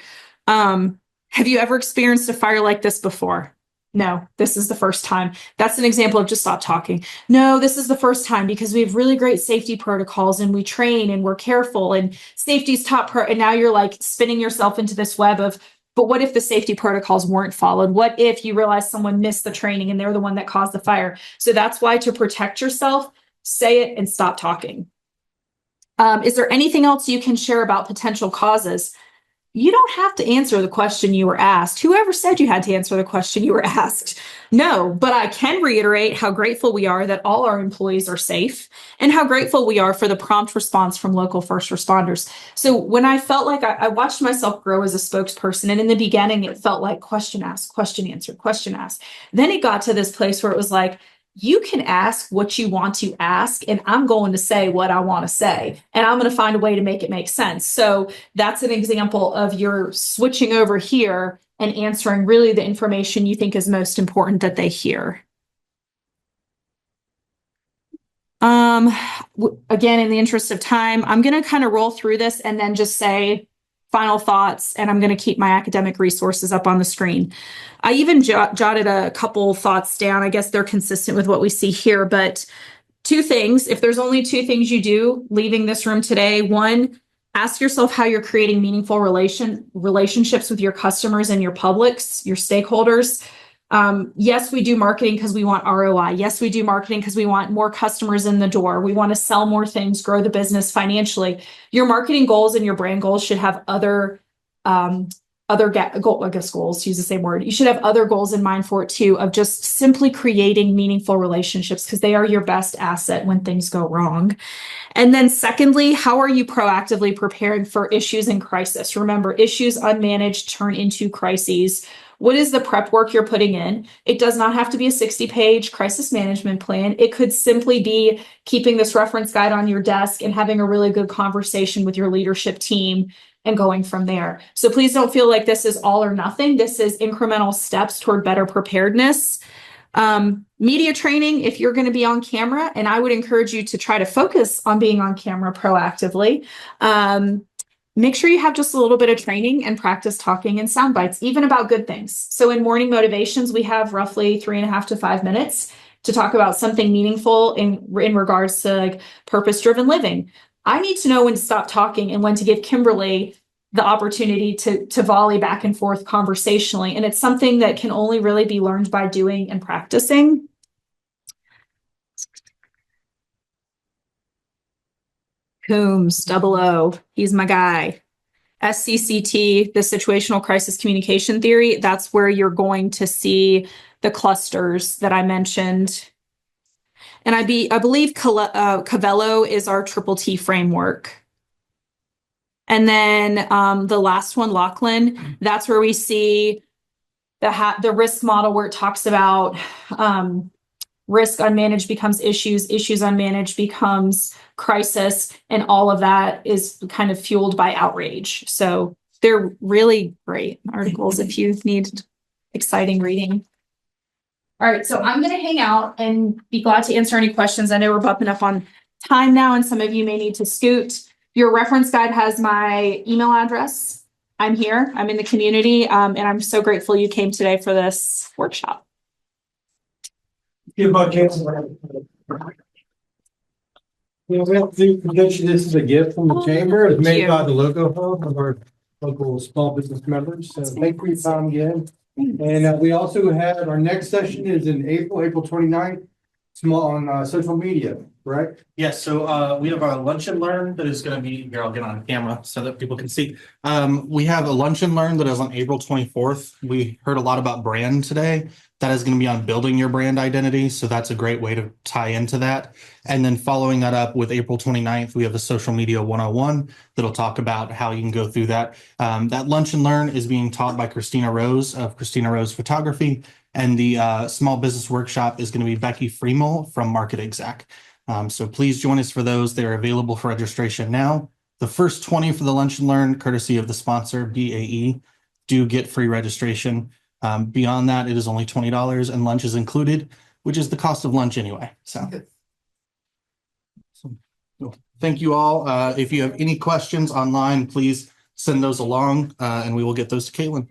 Have you ever experienced a fire like this before? No, this is the first time. That's an example of just stop talking. No, this is the first time because we have really great safety protocols and we train and we're careful and safety's top and now you're like spinning yourself into this web of, but what if the safety protocols weren't followed? What if you realize someone missed the training and they're the one that caused the fire? So that's why, to protect yourself, say it and stop talking. Is there anything else you can share about potential causes? You don't have to answer the question you were asked. Whoever said you had to answer the question you were asked? No, but I can reiterate how grateful we are that all our employees are safe and how grateful we are for the prompt response from local first responders. So when I felt like I watched myself grow as a spokesperson, and in the beginning, it felt like question asked, question answered, question asked. Then it got to this place where it was like, you can ask what you want to ask, and I'm going to say what I want to say, and I'm going to find a way to make it make sense. So that's an example of your switching over here and answering really the information you think is most important that they hear. Again, in the interest of time, I'm going to kind of roll through this and then just say final thoughts, and I'm going to keep my academic resources up on the screen. I even jotted a couple thoughts down. I guess they're consistent with what we see here, but 2 things. If there's only 2 things you do leaving this room today, 1, ask yourself how you're creating meaningful relationships with your customers and your publics, your stakeholders. Yes, we do marketing because we want ROI. Yes, we do marketing because we want more customers in the door. We want to sell more things, grow the business financially. Your marketing goals and your brand goals should have other goals, use the same word. You should have other goals in mind for it too, of just simply creating meaningful relationships because they are your best asset when things go wrong. And then secondly, how are you proactively preparing for issues in crisis? Remember, issues unmanaged turn into crises. What is the prep work you're putting in? It does not have to be a 60-page crisis management plan. It could simply be keeping this reference guide on your desk and having a really good conversation with your leadership team and going from there. So please don't feel like this is all or nothing. This is incremental steps toward better preparedness. Media training, if you're going to be on camera, and I would encourage you to try to focus on being on camera proactively. Make sure you have just a little bit of training and practice talking in sound bites, even about good things. So in morning motivations, we have roughly 3.5 to 5 minutes to talk about something meaningful in regards to like purpose-driven living. I need to know when to stop talking and when to give Kimberly the opportunity to volley back and forth conversationally. And it's something that can only really be learned by doing and practicing. Coombs, 00, he's my guy. SCCT, the situational crisis communication theory, that's where you're going to see the clusters that I mentioned. And I believe Cavello is our triple T framework. And then the last one, Lachlan, that's where we see the risk model where it talks about risk unmanaged becomes issues unmanaged becomes crisis, and all of that is kind of fueled by outrage. So they're really great articles if you need exciting reading. All right, so I'm going to hang out and be glad to answer any questions. I know we're bumping up on time now, and some of you may need to scoot. Your reference guide has my email address. I'm here. I'm in the community, and I'm so grateful you came today for this workshop. Give about Jason. We have to mention this is a gift from the chamber. It's made by the logo hub of our local small business members. So thank you for your time again. And we also have our next session is in April 29th. Small on social media, right? Yes, so we have a lunch and learn that is going to be here. I'll get on camera so that people can see. We have a lunch and learn that is on April 24th. We heard a lot about brand today. That is going to be on building your brand identity. So that's a great way to tie into that. And then following that up with April 29th, we have the social media 101 that'll talk about how you can go through that. That lunch and learn is being taught by Christina Rose of Christina Rose Photography. And the small business workshop is going to be Becky Fremel from Market Exec. So please join us for those. They're available for registration now. The first 20 for the lunch and learn, courtesy of the sponsor, BAE, do get free registration. Beyond that, it is only $20 and lunch is included, which is the cost of lunch anyway. So thank you all. If you have any questions online, please send those along and we will get those to Caitlyn.